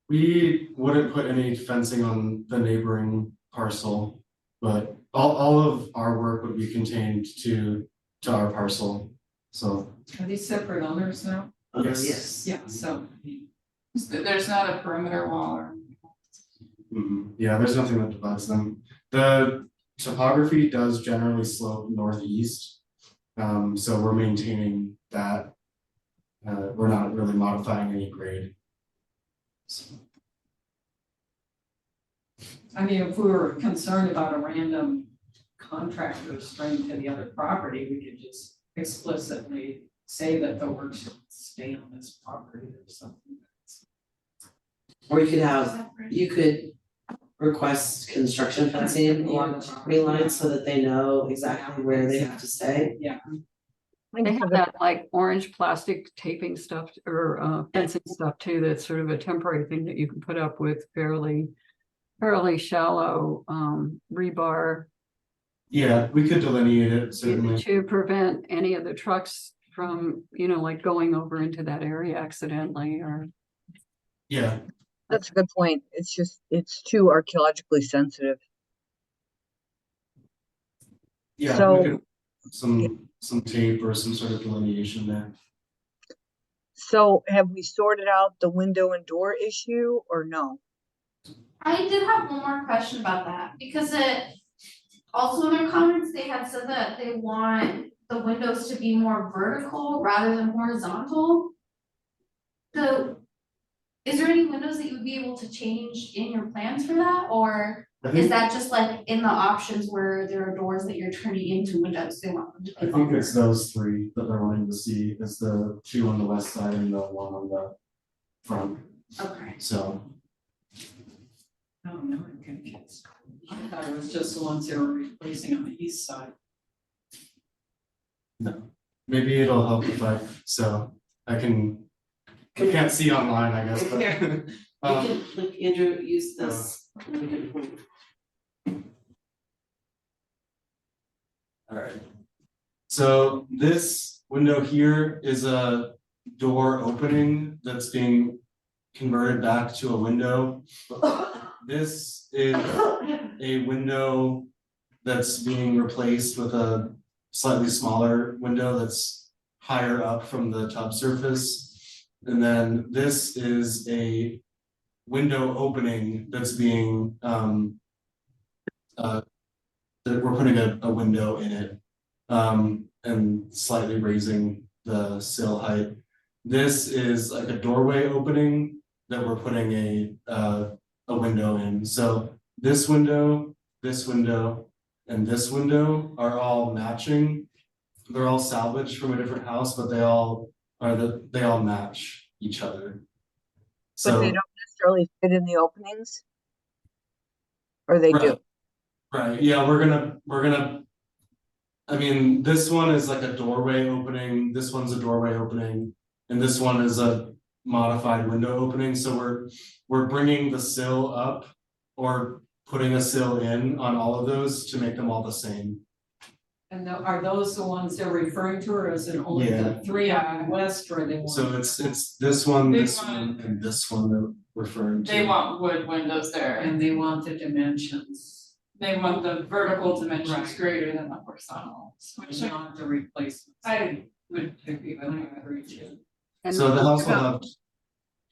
We wouldn't put any fencing on the neighboring parcel, but all of our work would be contained to our parcel, so. Are these separate owners now? Yes. Yeah, so. There's not a perimeter wall or. Yeah, there's nothing that divides them. The topography does generally slope northeast. So we're maintaining that. We're not really modifying any grade. So. I mean, if we were concerned about a random contractor straying to the other property, we could just explicitly say that the work should stay on this property or something. Or you could request construction fencing along the property line so that they know exactly where they have to stay. Yeah. They have that like orange plastic taping stuff or fencing stuff too, that's sort of a temporary thing that you can put up with fairly shallow rebar. Yeah, we could delineate it certainly. To prevent any of the trucks from, like going over into that area accidentally or. Yeah. That's a good point. It's too archaeologically sensitive. Yeah, So- we could put some tape or some sort of delineation there. So have we sorted out the window and door issue or no? I did have one more question about that, because also in their comments, they had said that they want the windows to be more vertical rather than horizontal. So, is there any windows that you would be able to change in your plans for that, or is that just like in the options where there are doors that you're turning into windows, they want them to I be think longer? it's those three that they're wanting to see, is the two on the west side and the one on the front, Okay. so. Oh, no, I'm confused. I thought it was just the ones they were replacing on the east side. No, maybe it'll help if I can't see online, I guess, but. You can, like, Andrew, use this. Alright. So this window here is a door opening that's being converted back to a window. This is a window that's being replaced with a slightly smaller window that's higher up from the tub surface. And then this is a window opening that's being that we're putting a window in it and slightly raising the sill height. This is like a doorway opening that we're putting a window in. So this window, and this window are all matching. They're all salvaged from a different house, but they all match each other. But they So, don't necessarily fit in the openings? Or they do? right, yeah, we're gonna, I mean, this one is like a doorway opening, this one's a doorway opening, and this one is a modified window opening, so we're bringing the sill up or putting a sill in on all of those to make them all the same. And are those the ones they're referring to, or is it only the three on the west, or they want? So it's this one, They this want- one, and this one they're referring to. They want wood windows there, And they want the dimensions, they want the vertical dimensions Right. greater than the horizontal, which not the replacements. I would agree with I that. agree too. And So the what house will about- have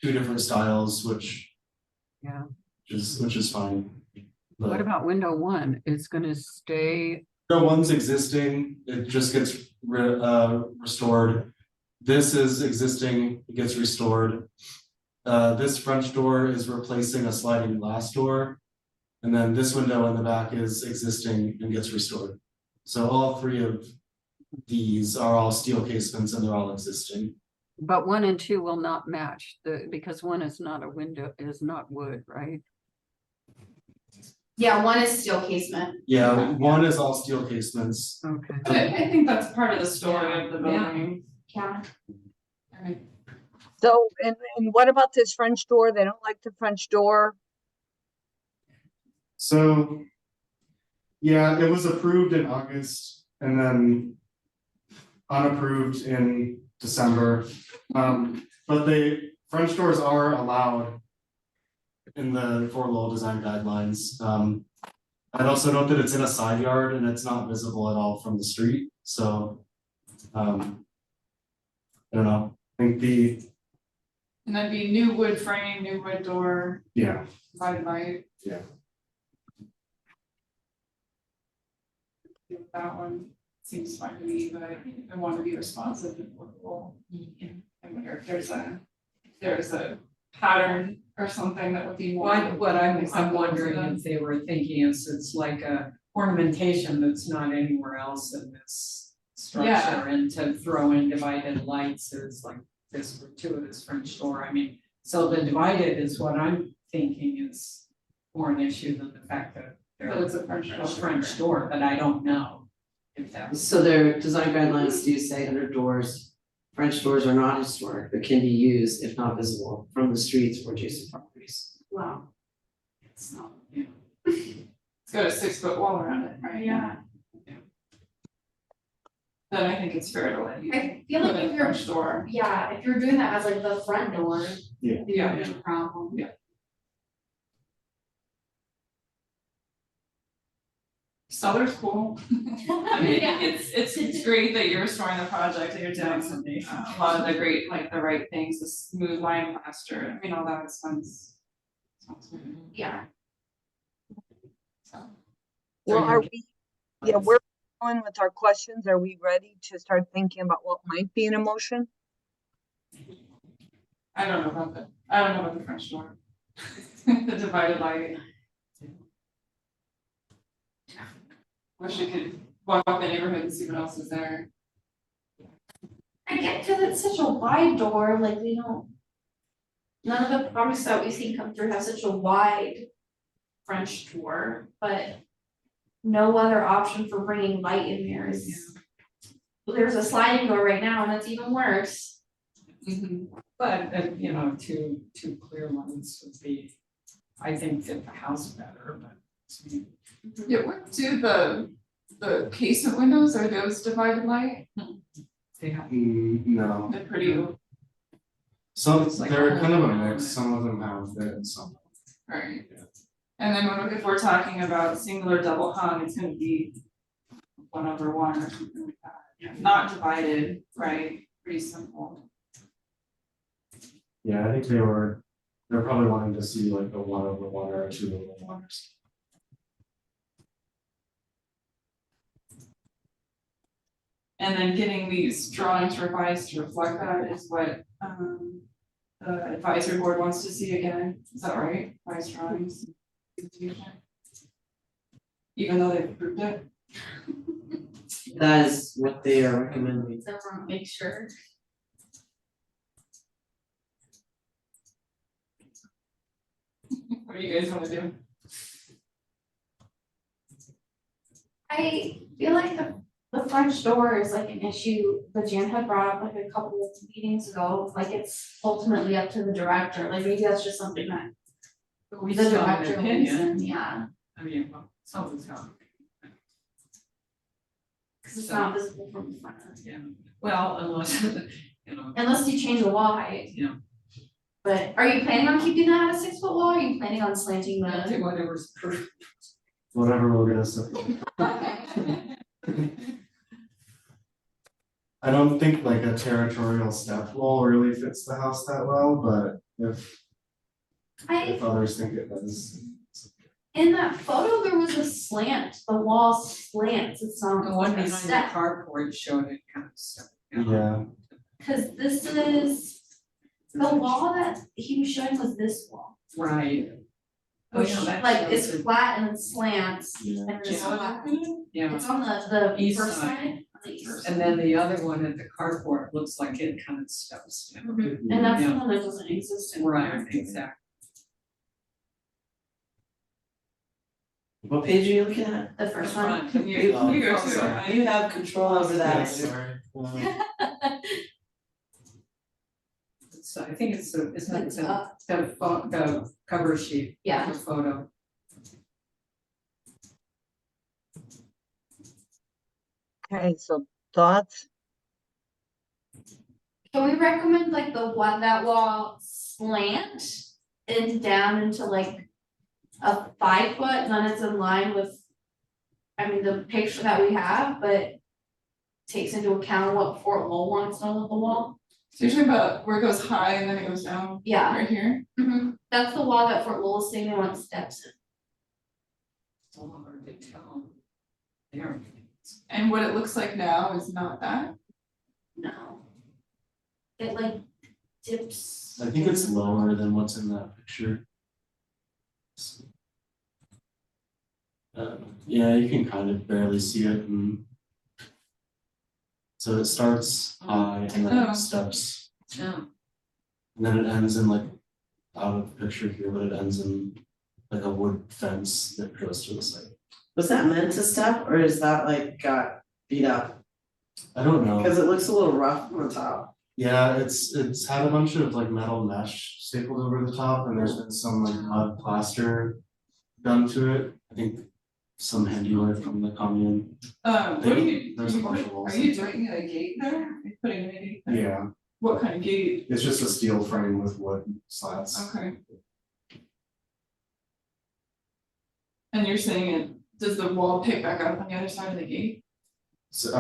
two different styles, which Yeah, which is fine. what But about window one? It's gonna stay, no one's existing, it just gets restored. This is existing, it gets restored. This French door is replacing a sliding glass door. And then this window in the back is existing and gets restored. So all three of these are all steel casements and they're all existing. but 1 and 2 will not match because one is not a window, is not wood, right? Yeah, one is steel casement. Yeah, one is all steel casements. Okay. I think that's part of the story of the Yeah. building. Yeah. Alright. So, and what about this French door? They don't like the French door. So, yeah, it was approved in August and then unapproved in December. But French doors are allowed in the Fort Lowell design guidelines. I'd also note that it's in a side yard and it's not visible at all from the street, so I don't know, I think And that'd be new wood frame, new wood door, yeah. divided by. Yeah. That one seems fine to me, but I want to be responsive and workable. I wonder if there's a pattern or something that would be more. What I'm acceptable to wondering them. if they were thinking is it's like a ornamentation that's not anywhere else in this structure. And to throw in divided lights is like this gratuitous French door. I mean, so the divided is what I'm thinking is more an issue than the fact that But they're it's a French door. a French door, but I don't know if that's. So their design guidelines do say under doors, French doors are not historic, but can be used if not visible from the streets or adjacent properties. Wow. It's not, you know. It's got a 6-foot wall around it, right? Yeah. Then I think it's fair to let you. I feel like put in if a you're, French door. yeah, if you're doing that as like the front door. Yeah. Yeah. There's a problem. Yeah. Souther's cool. I mean, Yeah. it's great that you're restoring the project, that you're doing something, a lot of the great, like the right things, the smooth line plaster, I mean, all that sounds good. Yeah. So, Well, are we, yeah, we're going with our questions. Are we ready to start thinking about what might be an emotion? I don't know about the French door. The divided light. Wish you could walk the neighborhood and see what else is there. I get because it's such a wide door, like we don't. None of the projects that we've seen come through have such a wide French door, but no other option for bringing light in there is. There's a sliding door right now and that's even worse. But, you know, two clear ones would be, I think, fit the house better, but. Yeah, what do the casement windows, are those divided light? They have, No, They're pretty, some, It's like they're a kind of a whole mix, some of them have it and some. right. And then if we're talking about single or double hung, it's gonna be 1/1 or something like that. Not divided, right? Pretty simple. Yeah, I think they're probably wanting to see like a 1/1 or a 2/1 or something. And then getting these drawings revised to reflect that is what the advisory board wants to see again, is that right? Revised drawings? Even though they've approved it? That is what they are recommending. So we'll make sure. What do you guys wanna do? I feel like the French door is like an issue that Jan had brought up like a couple of meetings ago, like it's ultimately up to the director, like maybe that's just something that but we the still have an director leads opinion. in, yeah. I mean, well, someone's got. Cause it's not visible from the front. Yeah, well, unless, you know, Unless you change the wall height. Yeah. But are you planning on keeping that at a 6 foot wall? Or are you planning on slanting I'll the? do whatever's perfect. Whatever we're gonna say. I don't think like a territorial step wall really fits the house that well, but if others think it does. In that photo, there was a slant, the wall slants, it's not The one a behind the step. carport showed it kind of stuff. Yeah, Cause this is, the wall that he was showing was this wall. Right. Oh, Which yeah, that like shows it's it. flat and it slants Yeah. and it's Yeah. flat. Yeah, It's on the East first side. side. On the east. and then the other one at the carport looks like it kind of steps down. Mhm. And that's the Yeah. one that doesn't exist in. Right, exactly. What page are you looking at? The first one. Front. You Oh, go sorry. through it. You have control over yeah, that. sorry. So I think it's the, isn't it It's up. the cover sheet. Yeah. The photo. Okay, so thoughts? Can we recommend like the one that wall slant and down into like a 5 foot, and then it's in line with, I mean, the picture that we have, but takes into account what Fort Lowell wants done with the wall? So you're talking about where it goes high and then it goes down? Yeah. Right here? That's the wall that Fort Lowell is saying they want steps in. It's a little hard to tell. There. And what it looks like now is not that? No. It like dips. I think it's lower than what's in that picture. Yeah, you can kind of barely see it and. So it starts high and then Oh. it steps, Yeah. and then it ends in like, out of the picture here, but it ends in like a wood fence that goes to the side. Was that meant to step or is that like got beat up? I don't know. Cause it looks a little rough on the top. Yeah, it's had a bunch of like metal mesh stapled over the top, and there's been some like mud plaster done to it. I think some handiwork from the commune. What are you, There's a bunch of walls. are you doing a gate there? Are you putting in a gate there? Yeah, What kind of gate? it's just a steel frame with wood slats. Okay. And you're saying it, does the wall pick back up on the other side of the gate? So,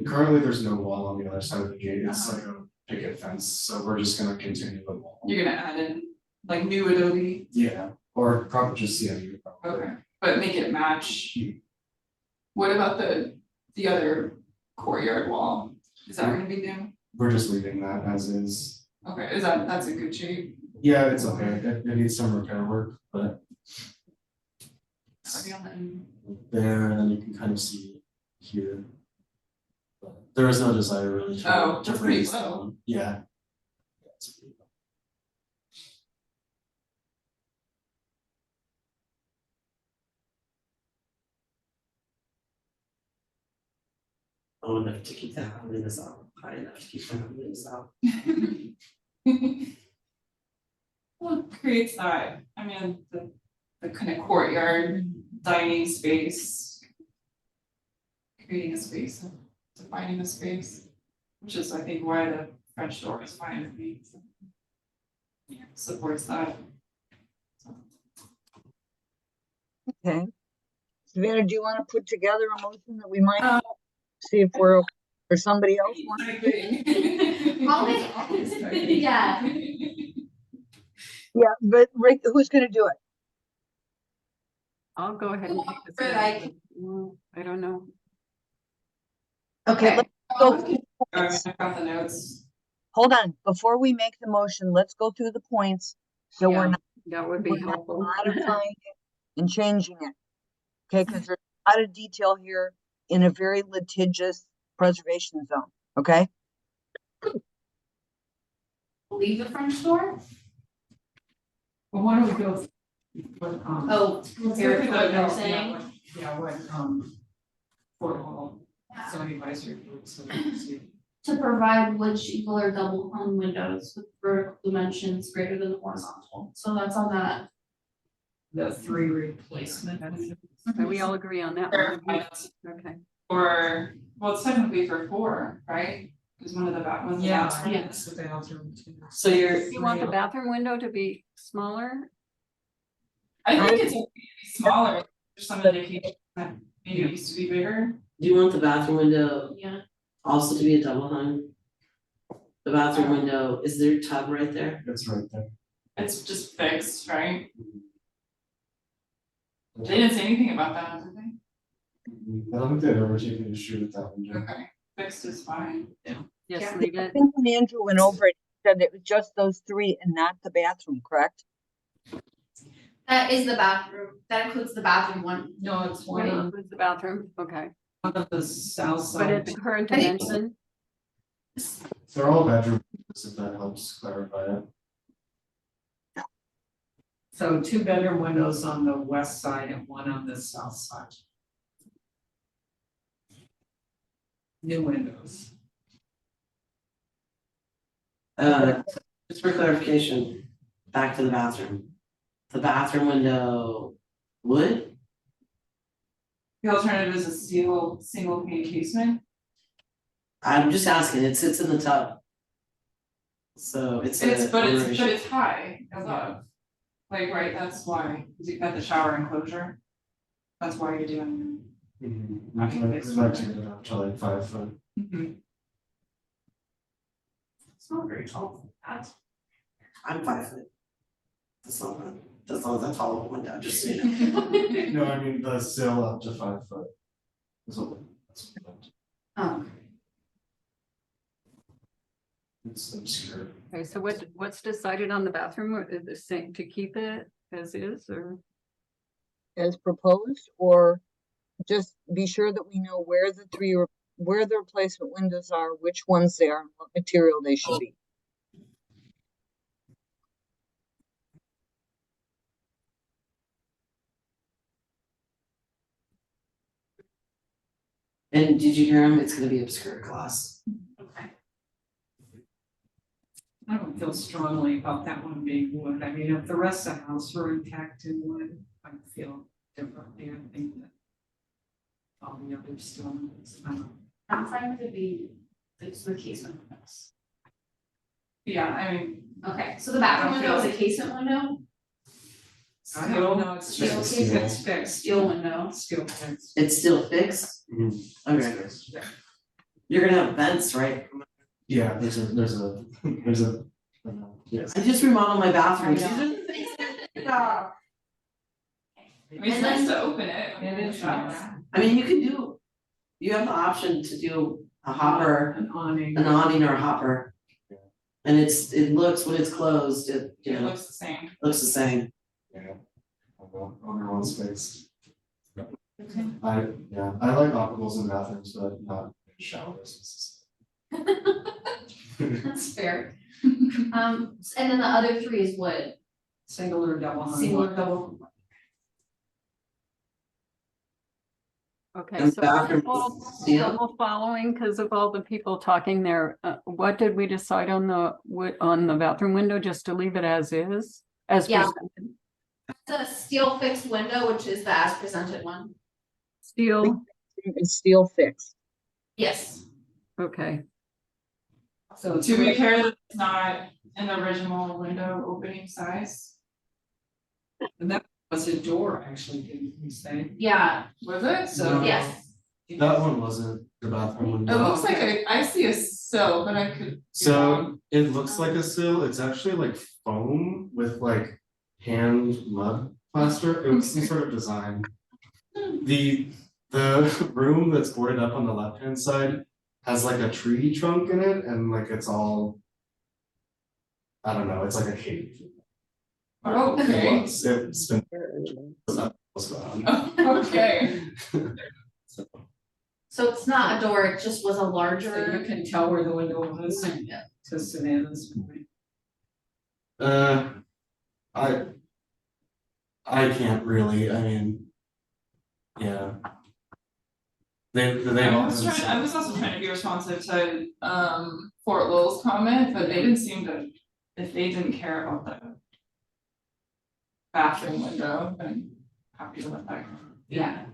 currently there's no wall on the other side of the gate. It's like a picket fence, so we're just gonna continue the wall. You're gonna add in like new Adobe, Yeah, or probably just CMU probably. okay, but make it match. What about the other courtyard wall? Is that gonna be new? We're just leaving that as is. Okay, that's a good shape? Yeah, it's okay. It needs some repair work, but Sorry on the end. there, and then you can kind of see here. But there is no desire really to. Oh, to that's pretty raise low. them. Yeah. Yeah, it's pretty low. Low enough to keep the houses out, high enough to keep the houses out. Well, it creates that, I mean, the kind of courtyard dining space. Creating a space, defining a space, which is, I think, why the French door is fine with me. So, yeah, supports that. Okay. Savannah, do you wanna put together a motion that we might Um, see if we're, or somebody else wants? I'll make, yeah, Yeah, but Rick, who's gonna do it? I'll go ahead and take this. Or like- Well, I don't know. Okay, let's go, I got the notes. hold on, before we make the motion, let's go through the points. So we're Yeah, not that would be helpful. modifying it and changing it. Okay, because there's a lot of detail here in a very litigious preservation zone, okay? leave the French door. Well, why don't we go? What, Oh, compare it to what you're saying. Yeah, what, Fort Hall, zoning advisory board, so we can see. To provide wood shingle or double hung windows with vertical dimensions greater than the horizontal, so that's on that. The 3 replacement. Okay, we all agree on that one. Okay. Or, well, it's technically for 4, right? Because one of the back ones. Yeah, Yeah. it's the bathroom too. So you're, Do you want the bathroom window to be smaller? I think it's okay to be smaller, for some indication that maybe it used to be bigger. do you want the bathroom window Yeah. also to be a double hung? The bathroom window, is there a tub right there? It's right there. It's just fixed, right? They didn't say anything about that, did they? I don't think they've ever taken issue with that one. Okay, fixed is fine. Yes, Yeah. leave I it. think when Andrew went over it, he said it was just those 3 and not the bathroom, correct? That is the bathroom, that includes the bathroom one. No, it's What one on includes the bathroom? Okay, the south but side. at the current dimension, They're all bedrooms, if that helps clarify it. So 2 bedroom windows on the west side and 1 on the south side. New windows. Just for clarification, back to the bathroom. The bathroom window wood? The alternative is a single pane casement. I'm just asking, it sits in the tub. So it's a. But aeration. it's high above. Like, right, that's why, because you've got the shower enclosure. That's why you're doing I can like to get it up to like 5 foot. it. It's not very tall for that. I'm 5 foot. That's not that tall of a window, just so you know. No, I mean the sill up to 5 foot. Is what that's what I meant. Oh, It's obscure. okay, so what's decided on the bathroom, or is the same, to keep it as is, or? As proposed, or just be sure that we know where the 3 or where the replacement windows are, which ones they are, and what material they should be. And did you hear him? It's gonna be obscure glass. okay. I don't feel strongly about that one being wood. I mean, if the rest of the house were intact in wood, I feel differently. I think that all the other stones, I don't know. I'm fine with it being the casement windows. Yeah, I mean, Okay, so the bathroom window is a casement window, I don't know, it's Steel just, casement. it's fixed. steel window. Steel fixed. It's still fixed? Okay. You're gonna have vents, right? Yeah, there's a yes. I just remodeled my bathroom. Yeah. I mean, it's nice to open it. It is Shower. nice. I mean, you have the option to do a hopper, An awning. an awning or a hopper. And it looks, when it's closed, it, you It know, looks the same. looks the same. Yeah. Other one's fixed. I like operacles in bathrooms, but not in showers. That's fair. And then the other 3 is wood, Single or double hung. single or double. Okay, And so bathroom steel? double following, because of all the people talking there, what did we decide on the bathroom window, just to leave it as is? As Yeah. presented? It's a steel fixed window, which is the as presented one. Steel, It's steel fixed. Yes. okay, So To be fair, it's not an original window opening size. And that was a door, actually, didn't you say? Yeah, Was it? So. yes. That one wasn't the bathroom It window. looks like I see a sill, but I could. be So wrong. it looks like a sill, it's actually like foam with like hand mud plaster, it was some sort of design. The room that's boarded up on the left-hand side has like a tree trunk in it and like it's all. I don't know, it's like a cave. Oh, okay. It's been. Okay. So it's not a door, it just was a So you larger. can tell where the window was Yeah. to Savannah's point. I can't really, I mean. Yeah. They I was also trying to be responsive to Fort Lowell's comment, but they didn't seem to, if they didn't care about the bathroom window, then happy to let that go. Yeah.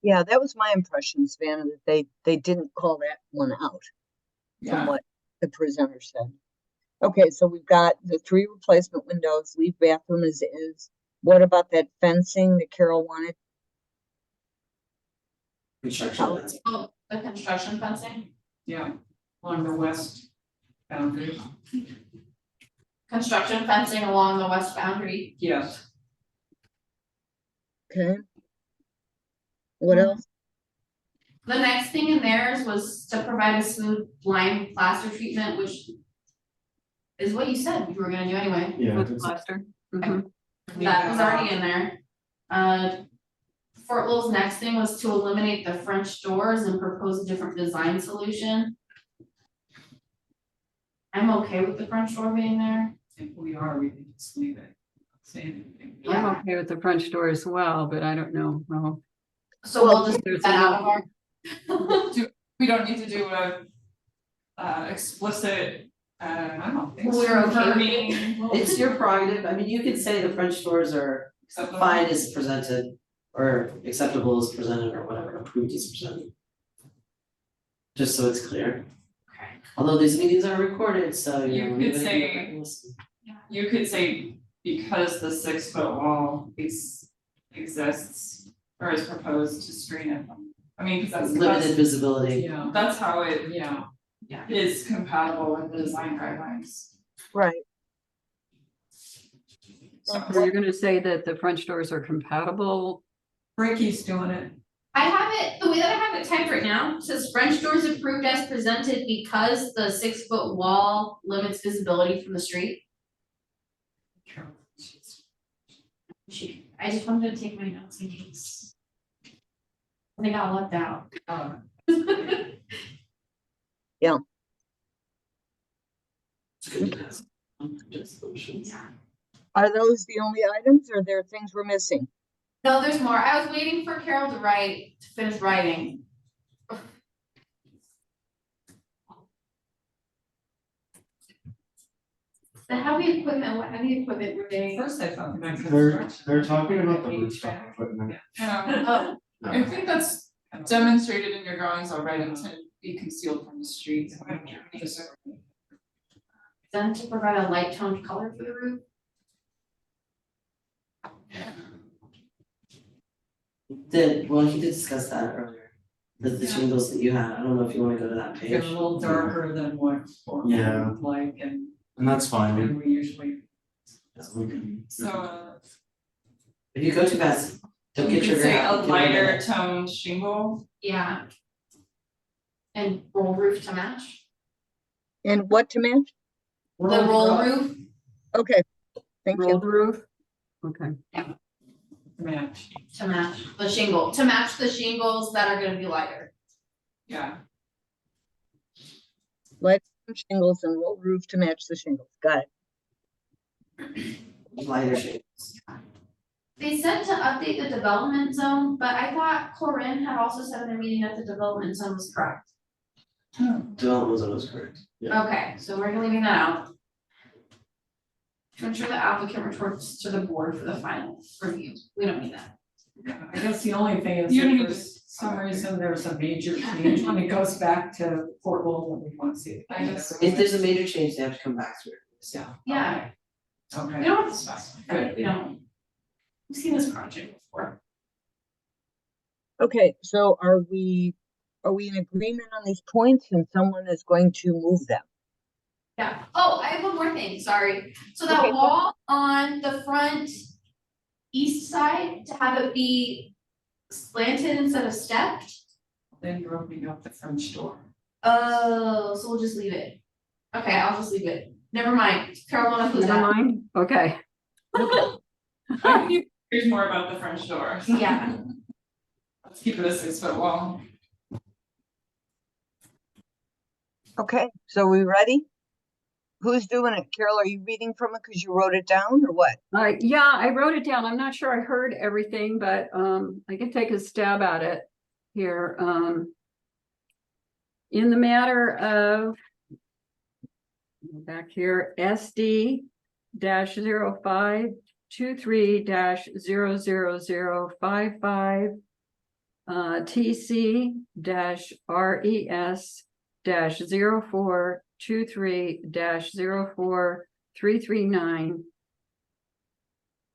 Yeah, that was my impression, Savannah, that they didn't call that one out from Yeah, what the presenter said. Okay, so we've got the 3 replacement windows, leave bathroom as is. What about that fencing that Carol wanted? Construction. Oh. fencing. Oh, the construction fencing, yeah, along the west boundary, construction fencing along the west boundary. yes. Okay. What else? The next thing in theirs was to provide a smooth lime plaster treatment, which is what you said you were gonna do anyway. Yeah, With it's- plaster. Mhm. That was already in there. Fort Lowell's next thing was to eliminate the French doors and propose a different design solution. I'm okay with the French door being there. If we can just leave it, say anything. I'm Yeah, okay with the French door as well, but I don't know. Well, so we'll just there's put that out of our. We don't need to do a explicit, I don't think so. We're okay with confirming. it. It's your prerogative. I mean, you could say the French doors are Acceptable. fine as presented, or acceptable as presented, or whatever, approved as presented. Just so it's clear. Okay. Although these meetings are recorded, so You know. could anybody say- can listen. You could say because the 6-foot wall exists or is proposed to screen it. I mean, because Limited visibility. Yeah, that's how it yeah, is compatible with the design guidelines. Right. So so you're gonna say that the French doors are compatible? Ricky's doing it. I have it, the way that I have it typed right now, says French doors approved as presented because the 6-foot wall limits visibility from the street. I just wanted to take my notes in case. They got left out. It's good to have some good solutions. Are those the only items or are there things we're missing? No, there's more. I was waiting for Carol to finish writing. The heavy equipment, what heavy equipment were they? First I thought about They're construction. talking about the rooftop equipment. Oh, I think that's demonstrated in your drawings already to be concealed from the street. then to provide a light toned color for the roof. He did discuss that earlier, the shingles that you had, I don't know if you wanna go to that They're a page. little darker than what Yeah. look like and And that's fine. we usually. We can- So If you go too fast, don't you get could your. say a lighter toned shingle. Yeah. And roll roof to match. And what to match? The roll roof, Okay, thank you. Rolled roof? Okay. Match, to match the shingle, to match the shingles that are gonna be lighter. yeah. Shingles and roll roof to match the shingles. Got it. Lighter shades. They said to update the development zone, but I thought Corinne had also said in their meeting that the development zone was correct. Development zone is correct. Okay, so we're leaving that out. To ensure the applicant reports to the board for the final review, we don't need that. I guess the only thing is You don't if need for to- some reason there's a major change when it goes back to Fort Lowell, we want to see it. I guess so. If there's a major change, they have to come back to it. Yeah. Yeah, Okay. we don't have to specify, we don't. We've seen this project before. Okay, so are we in agreement on these points and someone is going to move them? Yeah, oh, I have one more thing, sorry. So that Okay, go wall on the front east side, to have it be slanted instead of stepped. Then you're opening up the French door. Oh, so we'll just leave it. Okay, I'll just leave it. Never mind. Carol, wanna put Never that? mind, okay. I think here's more about the French door. Yeah. Let's keep it a 6-foot wall. Okay, so we ready? Who's doing it? Carol, are you reading from it because you wrote it down or what? Yeah, I wrote it down. I'm not sure I heard everything, but I can take a stab at it here. In the matter of back here, SD -0523-00055 TC-RES-0423-04339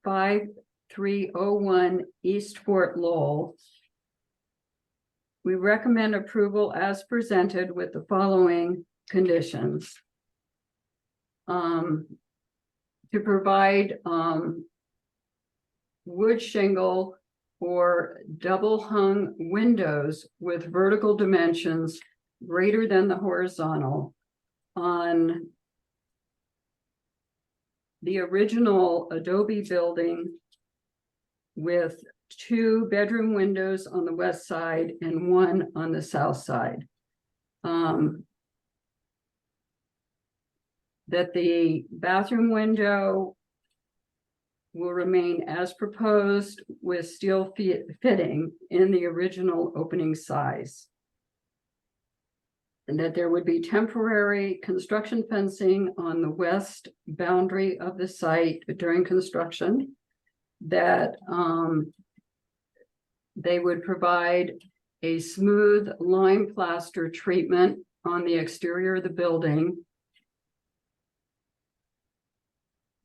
5301 East Fort Lowell. We recommend approval as presented with the following conditions. To provide wood shingle or double hung windows with vertical dimensions greater than the horizontal on the original adobe building with 2 bedroom windows on the west side and 1 on the south side. That the bathroom window will remain as proposed with steel fitting in the original opening size. And that there would be temporary construction fencing on the west boundary of the site during construction. That they would provide a smooth lime plaster treatment on the exterior of the building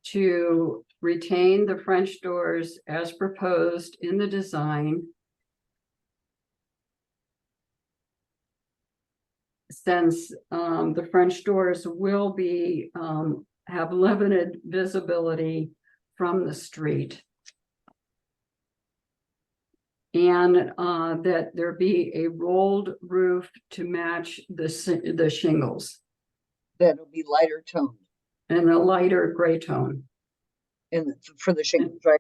to retain the French doors as proposed in the design. Since the French doors will be have limited visibility from the street. And that there be a rolled roof to match the shingles. That'll be lighter toned. And a lighter gray tone. And for the shingles, right?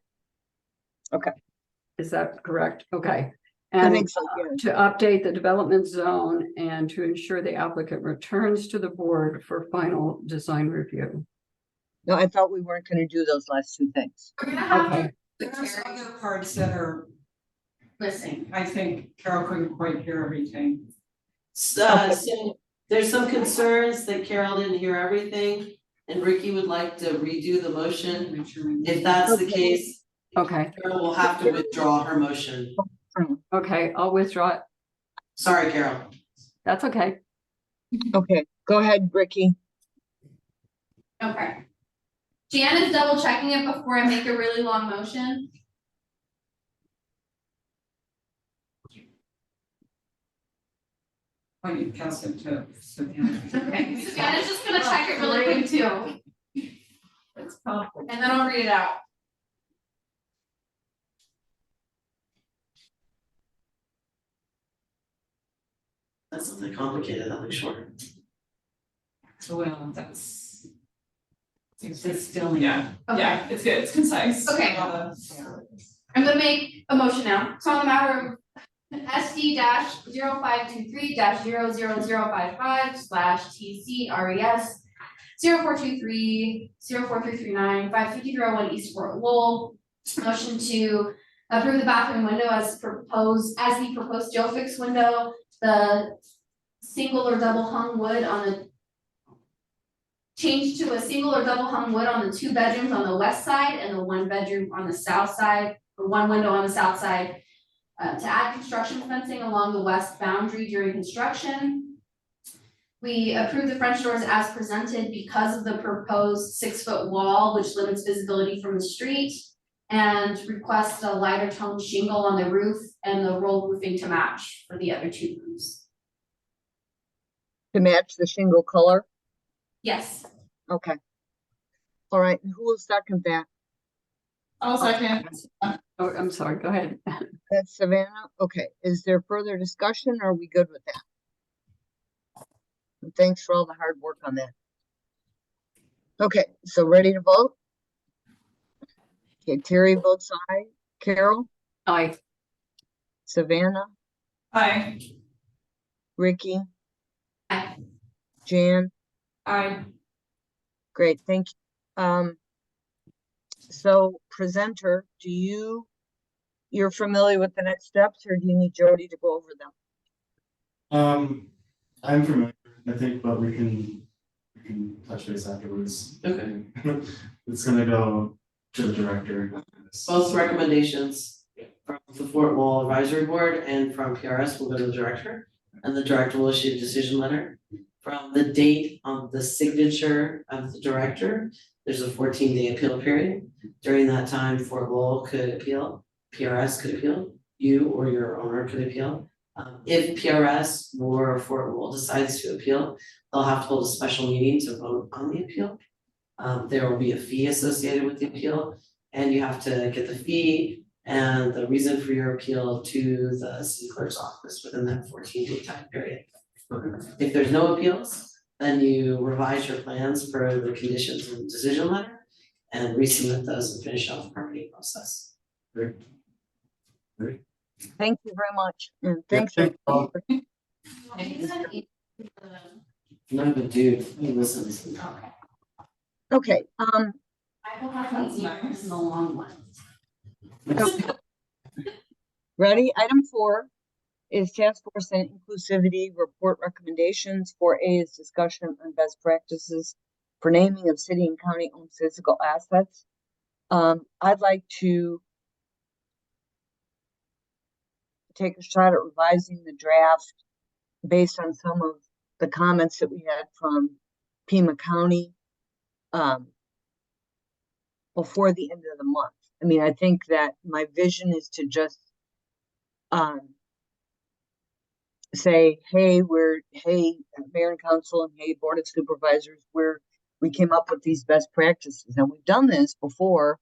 Okay. Is that correct? Okay. I And think so, yeah. to update the development zone and to ensure the applicant returns to the board for final design review. No, I thought we weren't gonna do those last 2 things. We're gonna have Okay. There's other parts that are, Listen, I think Carol couldn't quite hear everything. So there's some concerns that Carol didn't hear everything, and Ricky would like to redo the motion. Make sure we- If that's the case, Okay, Carol will have to withdraw her motion. okay, I'll withdraw it. Sorry, Carol. That's okay. Okay, go ahead, Ricky. okay. Jan is double checking it before I make a really long motion. Why don't you pass it to Savannah? Okay, Jan is just gonna check it really quick too, It's complicated. and then I'll read it out. That's something complicated, that looks short. Well, that's. It's still. Yeah, yeah, it's good, it's concise. Okay. I'm gonna make a motion now. So on the matter of SD-0523-00055/TCRES 0423-04339 55301 East Fort Lowell. Motion to approve the bathroom window as proposed, as the proposed Joe Fix window, the single or double hung wood on the change to a single or double hung wood on the 2 bedrooms on the west side and the 1 bedroom on the south side, or 1 window on the south side. To add construction fencing along the west boundary during construction. We approve the French doors as presented because of the proposed 6-foot wall, which limits visibility from the street. And request a lighter tone shingle on the roof and the roll roofing to match for the other 2 roofs. To match the shingle color? Yes. Okay. All right, and who will second that? I'll second. Oh, I'm sorry, go ahead. That's Savannah? Okay, is there further discussion or are we good with that? And thanks for all the hard work on that. Okay, so ready to vote? Okay, Terry votes aye. Carol, Aye. Savannah, Aye. Ricky, Aye. Jan, Aye. great, thank you. So presenter, you're familiar with the next steps or do you need Jody to go over them? I'm familiar, I think, but we can touch base afterwards. Okay. It's gonna go to the director. Both recommendations. from the Fort Wall Advisory Board and from PRS will go to the director. And the director will issue a decision letter. From the date of the signature of the director, there's a 14-day appeal period. During that time, Fort Wall could appeal, PRS could appeal, you or your owner could appeal. If PRS or Fort Wall decides to appeal, they'll have to hold a special meeting to vote on the appeal. There will be a fee associated with the appeal, and you have to get the fee and the reason for your appeal to the city clerk's office within that 14-day time period. If there's no appeals, then you revise your plans per the conditions of the decision letter and resubmit those and finish off the permitting process. Thank you very much, and Yeah, thanks. thank you. No, but dude, he listens. Okay, I will have That's to eat nice. in the long one. ready? Item 4 is Task Force and Inclusivity Report Recommendations. 4A is discussion on best practices for naming of city and county owned physical assets. I'd like to take a shot at revising the draft based on some of the comments that we had from Pima County before the end of the month. I mean, I think that my vision is to just say, hey, Mayor and Council, and hey, Board of Supervisors, we came up with these best practices. And we've done this before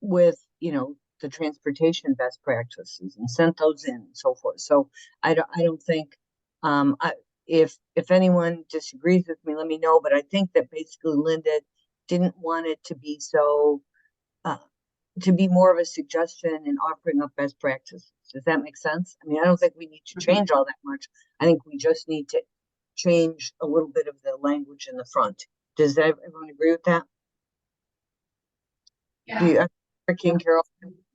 with, the transportation best practices and sent those in and so forth. So I don't think, if anyone disagrees with me, let me know, but I think that basically Linda didn't want it to be so, to be more of a suggestion and offering up best practices. Does that make sense? I mean, I don't think we need to change all that much. I think we just need to change a little bit of the language in the front. Does everyone agree with that? Yeah. Ricky and Carol,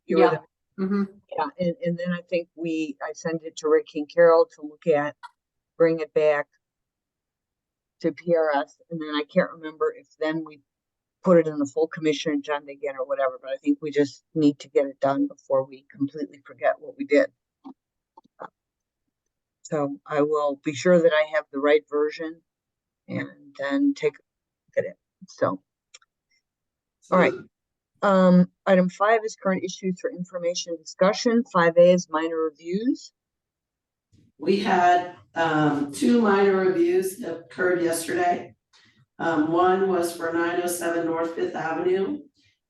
you were there? Mm-hmm. Yeah, and then I think I send it to Ricky and Carol to look at, bring it back to PRS, and then I can't remember if then we put it in the full commission agenda again or whatever, but I think we just need to get it done before we completely forget what we did. So I will be sure that I have the right version and then take a look at it. So, all right. Item 5 is current issues for information discussion. 5A is minor reviews. We had 2 minor reviews that occurred yesterday. One was for 907 North 5th Avenue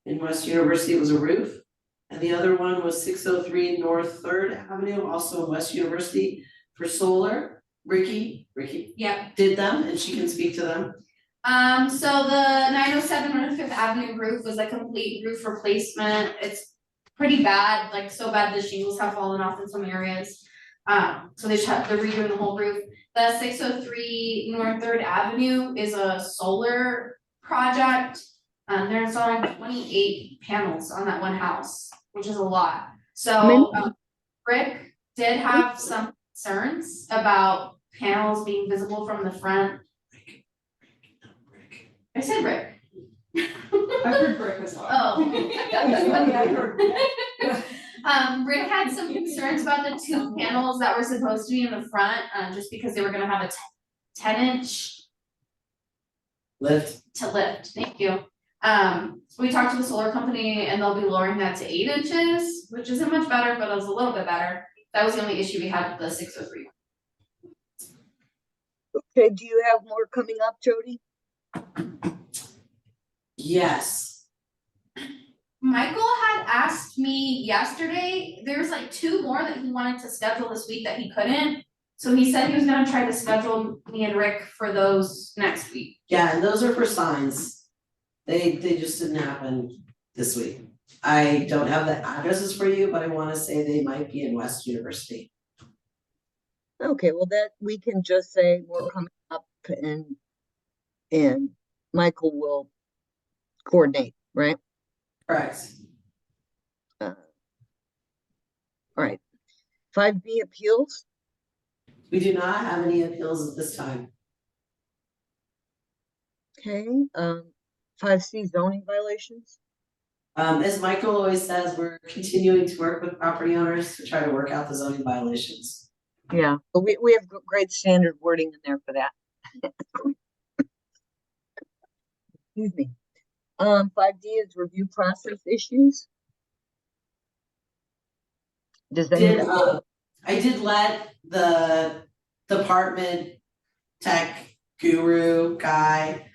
in West University, it was a roof. And the other one was 603 North 3rd Avenue, also in West University, for solar. Ricky Yep. did them and she can speak to them. So the 907 North 5th Avenue roof was a complete roof replacement. It's pretty bad, like so bad the shingles have fallen off in some areas. So they're redoing the whole roof. The 603 North 3rd Avenue is a solar project. They're installing 28 panels on that one house, which is a lot. So Rick did have some concerns about panels being visible from the front. I said Rick. I heard brick as well. Oh. Yeah, I heard Rick had some concerns about the 2 panels that were supposed to be in the front, just because they were gonna have a 10-inch Lift. to lift, thank you. We talked to the solar company and they'll be lowering that to 8 inches, which isn't much better, but it was a little bit better. That was the only issue we had with the 603. Okay, do you have more coming up, Jody? Yes. Michael had asked me yesterday, there's like 2 more that he wanted to schedule this week that he couldn't. So he said he was gonna try to schedule me and Rick for those next week. Yeah, and those are for signs. They just didn't happen this week. I don't have the addresses for you, but I wanna say they might be in West University. Okay, well that we can just say more coming up and Michael will coordinate, right? Correct. All right. 5B appeals. We do not have any appeals at this time. Okay, 5C zoning violations. As Michael always says, we're continuing to work with property owners to try to work out the zoning violations. Yeah, but we have great standard wording in there for that. Excuse me. 5D is review process issues. Does Did, that? I did let the department tech guru guy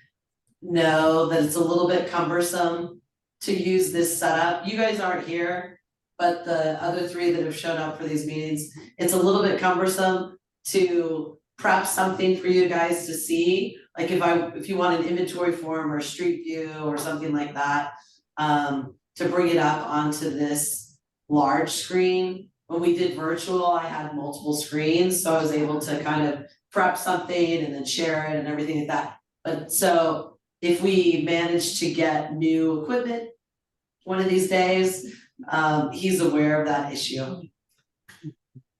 know that it's a little bit cumbersome to use this setup. You guys aren't here, but the other three that have shown up for these meetings, it's a little bit cumbersome to prep something for you guys to see. Like if you want an inventory form or a street view or something like that, to bring it up onto this large screen. When we did virtual, I had multiple screens, so I was able to kind of prep something and then share it and everything like that. But so if we manage to get new equipment one of these days, he's aware of that issue.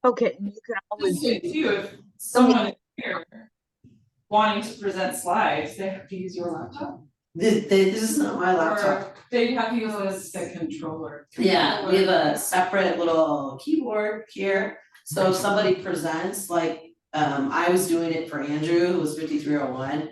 Okay, and you can always. This way too, if someone is here wanting to present slides, they have to use your laptop. This is not my laptop. Or they have to use It's this. the controller. Yeah, we have a separate little keyboard here, so if somebody presents, like, I was doing it for Andrew, who was 5301.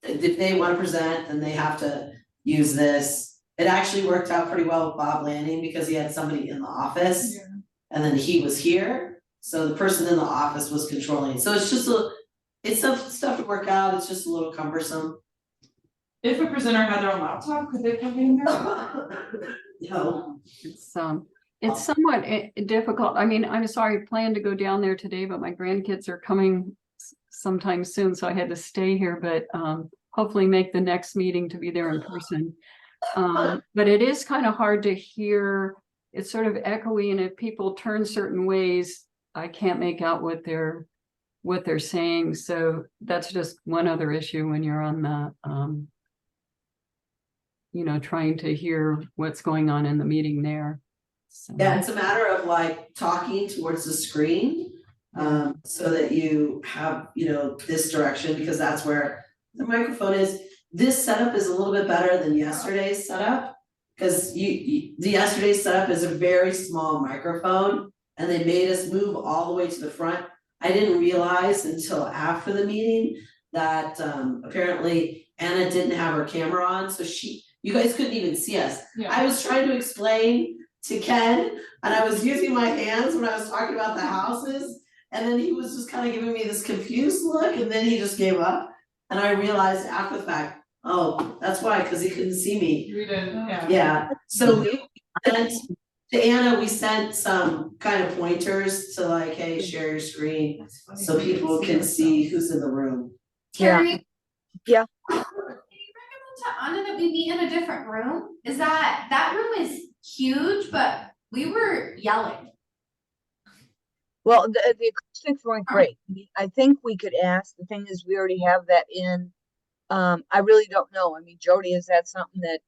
If they wanna present, then they have to use this. It actually worked out pretty well with Bob Lanning because he had somebody in the office. Yeah. And then he was here, so the person in the office was controlling, so it's just it's stuff to work out, it's just a little cumbersome. If a presenter had their own laptop, could they come in there? No. It's somewhat difficult. I mean, I'm sorry, I planned to go down there today, but my grandkids are coming sometime soon, so I had to stay here, but hopefully make the next meeting to be there in person. But it is kind of hard to hear. It's sort of echoey, and if people turn certain ways, I can't make out what they're saying. So that's just one other issue when you're on the trying to hear what's going on in the meeting there. So. Yeah, it's a matter of like talking towards the screen, so that you have, this direction, because that's where the microphone is. This setup is a little bit better than yesterday's setup, because the yesterday's setup is a very small microphone, and they made us move all the way to the front. I didn't realize until after the meeting that apparently Anna didn't have her camera on, so you guys couldn't even see us. Yeah. I was trying to explain to Ken, and I was using my hands when I was talking about the houses, and then he was just kind of giving me this confused look, and then he just gave up. And I realized after the fact, oh, that's why, because he couldn't see me. We didn't, yeah. Yeah, so we sent to Anna, we sent some kind of pointers to like, hey, share your screen so people can see who's in the room. Carrie? Yeah. Can you recommend to Anna that we meet in a different room? Is that room is huge, but we were yelling. Well, the acoustics weren't great. I think we could ask, the thing is, we already have that in. I really don't know. I mean, Jody, is that something that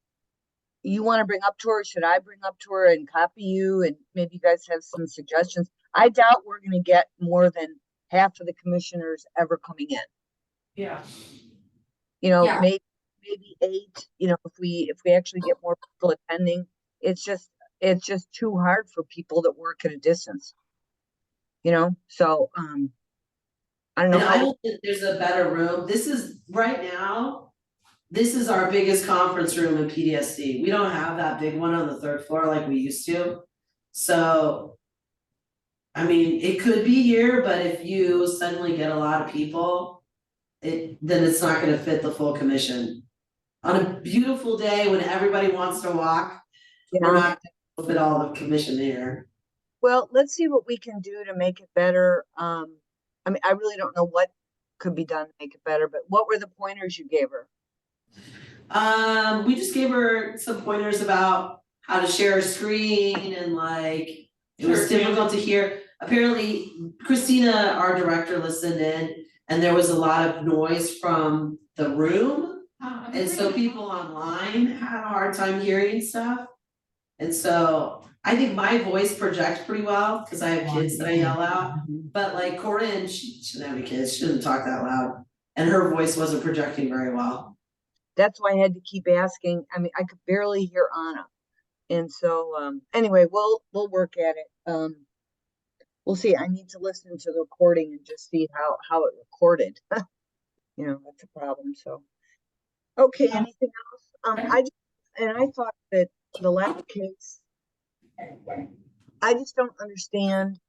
you want to bring up to her? Should I bring up to her and copy you? And maybe you guys have some suggestions. I doubt we're going to get more than half of the commissioners ever coming in. Yeah. Yeah. Maybe 8, if we actually get more people attending, it's just too hard for people that work at a distance. So I don't know. And I don't think there's a better room. This is our biggest conference room in PDSD. We don't have that big one on the 3rd floor like we used to. So, I mean, it could be here, but if you suddenly get a lot of people, then it's not gonna fit the full commission. On a beautiful day when everybody wants to walk, we're not gonna fit all the commission here. Well, let's see what we can do to make it better. I mean, I really don't know what could be done to make it better, but what were the pointers you gave her? We just gave her some pointers about how to share a screen and like, it was difficult to hear. Apparently Christina, our director, listened in and there was a lot of noise from the room. And so people online had a hard time hearing stuff. And so I think my voice projects pretty well because I have kids that I yell out. But like Corinne, she doesn't have any kids, she doesn't talk that loud. And her voice wasn't projecting very well. That's why I had to keep asking. I mean, I could barely hear Anna. And so, anyway, we'll work at it. We'll see. I need to listen to the recording and just see how it recorded. You know, that's a problem, so. Okay, anything else? I thought that the last case, I just don't understand,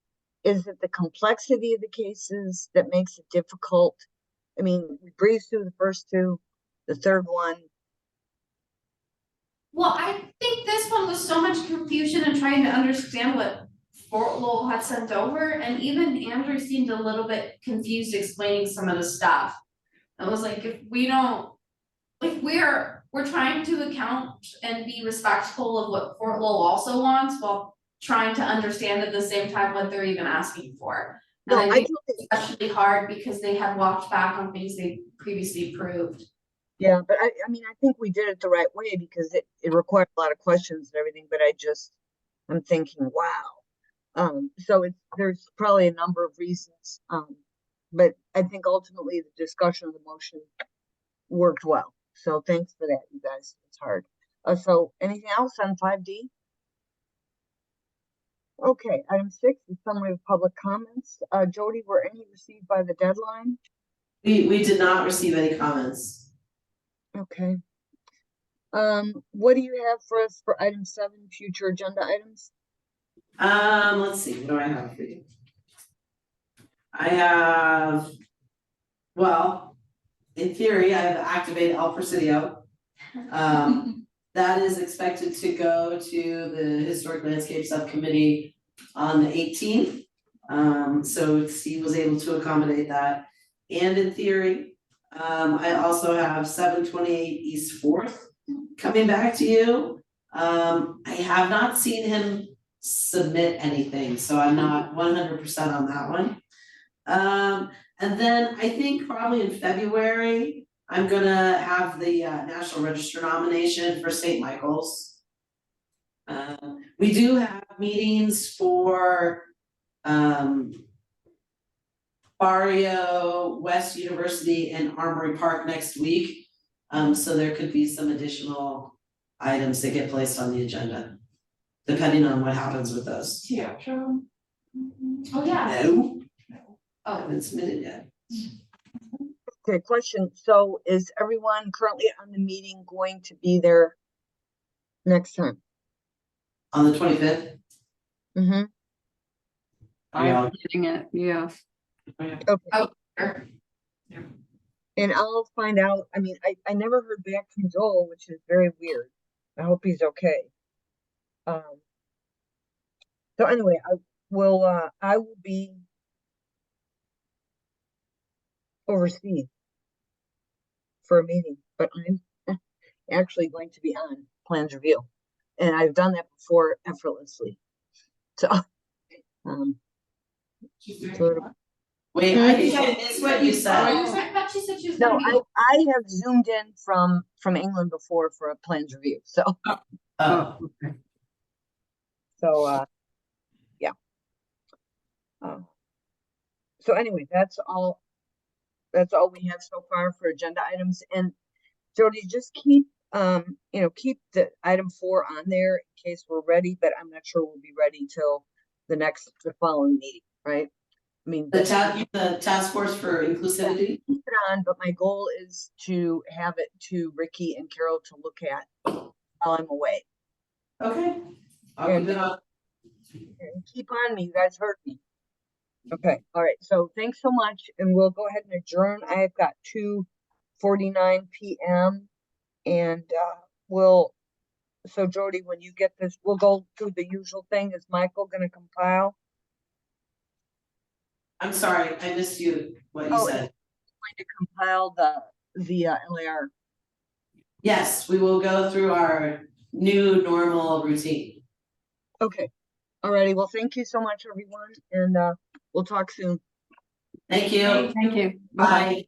is it the complexity of the cases that makes it difficult? I mean, we breezed through the first two, the third one. Well, I think this one was so much confusion and trying to understand what Fort Lowell had sent over, and even Andrew seemed a little bit confused explaining some of the stuff. I was like, if we don't, if we're trying to account and be respectful of what Fort Lowell also wants while trying to understand at the same time what they're even asking for. And No, I I think totally, it's especially hard because they had walked back on things they previously approved. yeah, but I mean, I think we did it the right way because it required a lot of questions and everything, but I'm thinking, wow. So there's probably a number of reasons. But I think ultimately the discussion of the motion worked well. So thanks for that, you guys. It's hard. So anything else on 5D? Okay, item 6 is summary of public comments. Jody, were any received by the deadline? We did not receive any comments. Okay. What do you have for us for item 7, future agenda items? Let's see, what do I have for you? I have, well, in theory, I have activated El Presidio. That is expected to go to the Historic Landscape Subcommittee on the 18th. So Steve was able to accommodate that. And in theory, I also have 728 East 4th coming back to you. I have not seen him submit anything, so I'm not 100% on that one. And then I think probably in February, I'm gonna have the National Register nomination for St. Michael's. We do have meetings for Barrio, West University, and Armory Park next week. So there could be some additional items that get placed on the agenda, depending on what happens with those. Yeah, sure. Oh, yeah. No. I haven't submitted yet. Okay, question. So is everyone currently on the meeting going to be there next time? On the 25th? Mm-hmm. I'm getting it, yeah. Okay. Oh, sure. And I'll find out. I mean, I never heard back from Joel, which is very weird. I hope he's okay. So anyway, I will be overseas for a meeting, but I'm actually going to be on plans review. And I've done that before effortlessly. So, Wait, I think I missed what you said. I thought she said she was no, gonna be. I have zoomed in from England before for a plans review. So, Oh, Okay. so yeah. So anyway, that's all we have so far for agenda items. And Jody, just keep keep the item 4 on there in case we're ready, but I'm not sure we'll be ready till the following meeting, right? I mean, the task force for inclusivity. Keep it on, but my goal is to have it to Ricky and Carol to look at while I'm away. Okay. I'll keep it on. Keep on me, you guys heard me. Okay, all right, so thanks so much, and we'll go ahead and adjourn. I've got 2:49 p.m. and so Jody, when you get this, we'll go through the usual thing. Is Michael gonna compile? I'm sorry, I missed what you said. Going to compile the LAR. Yes, we will go through our new normal routine. Okay, alrighty, well, thank you so much, everyone, and we'll talk soon. Thank you. Thank you. Bye.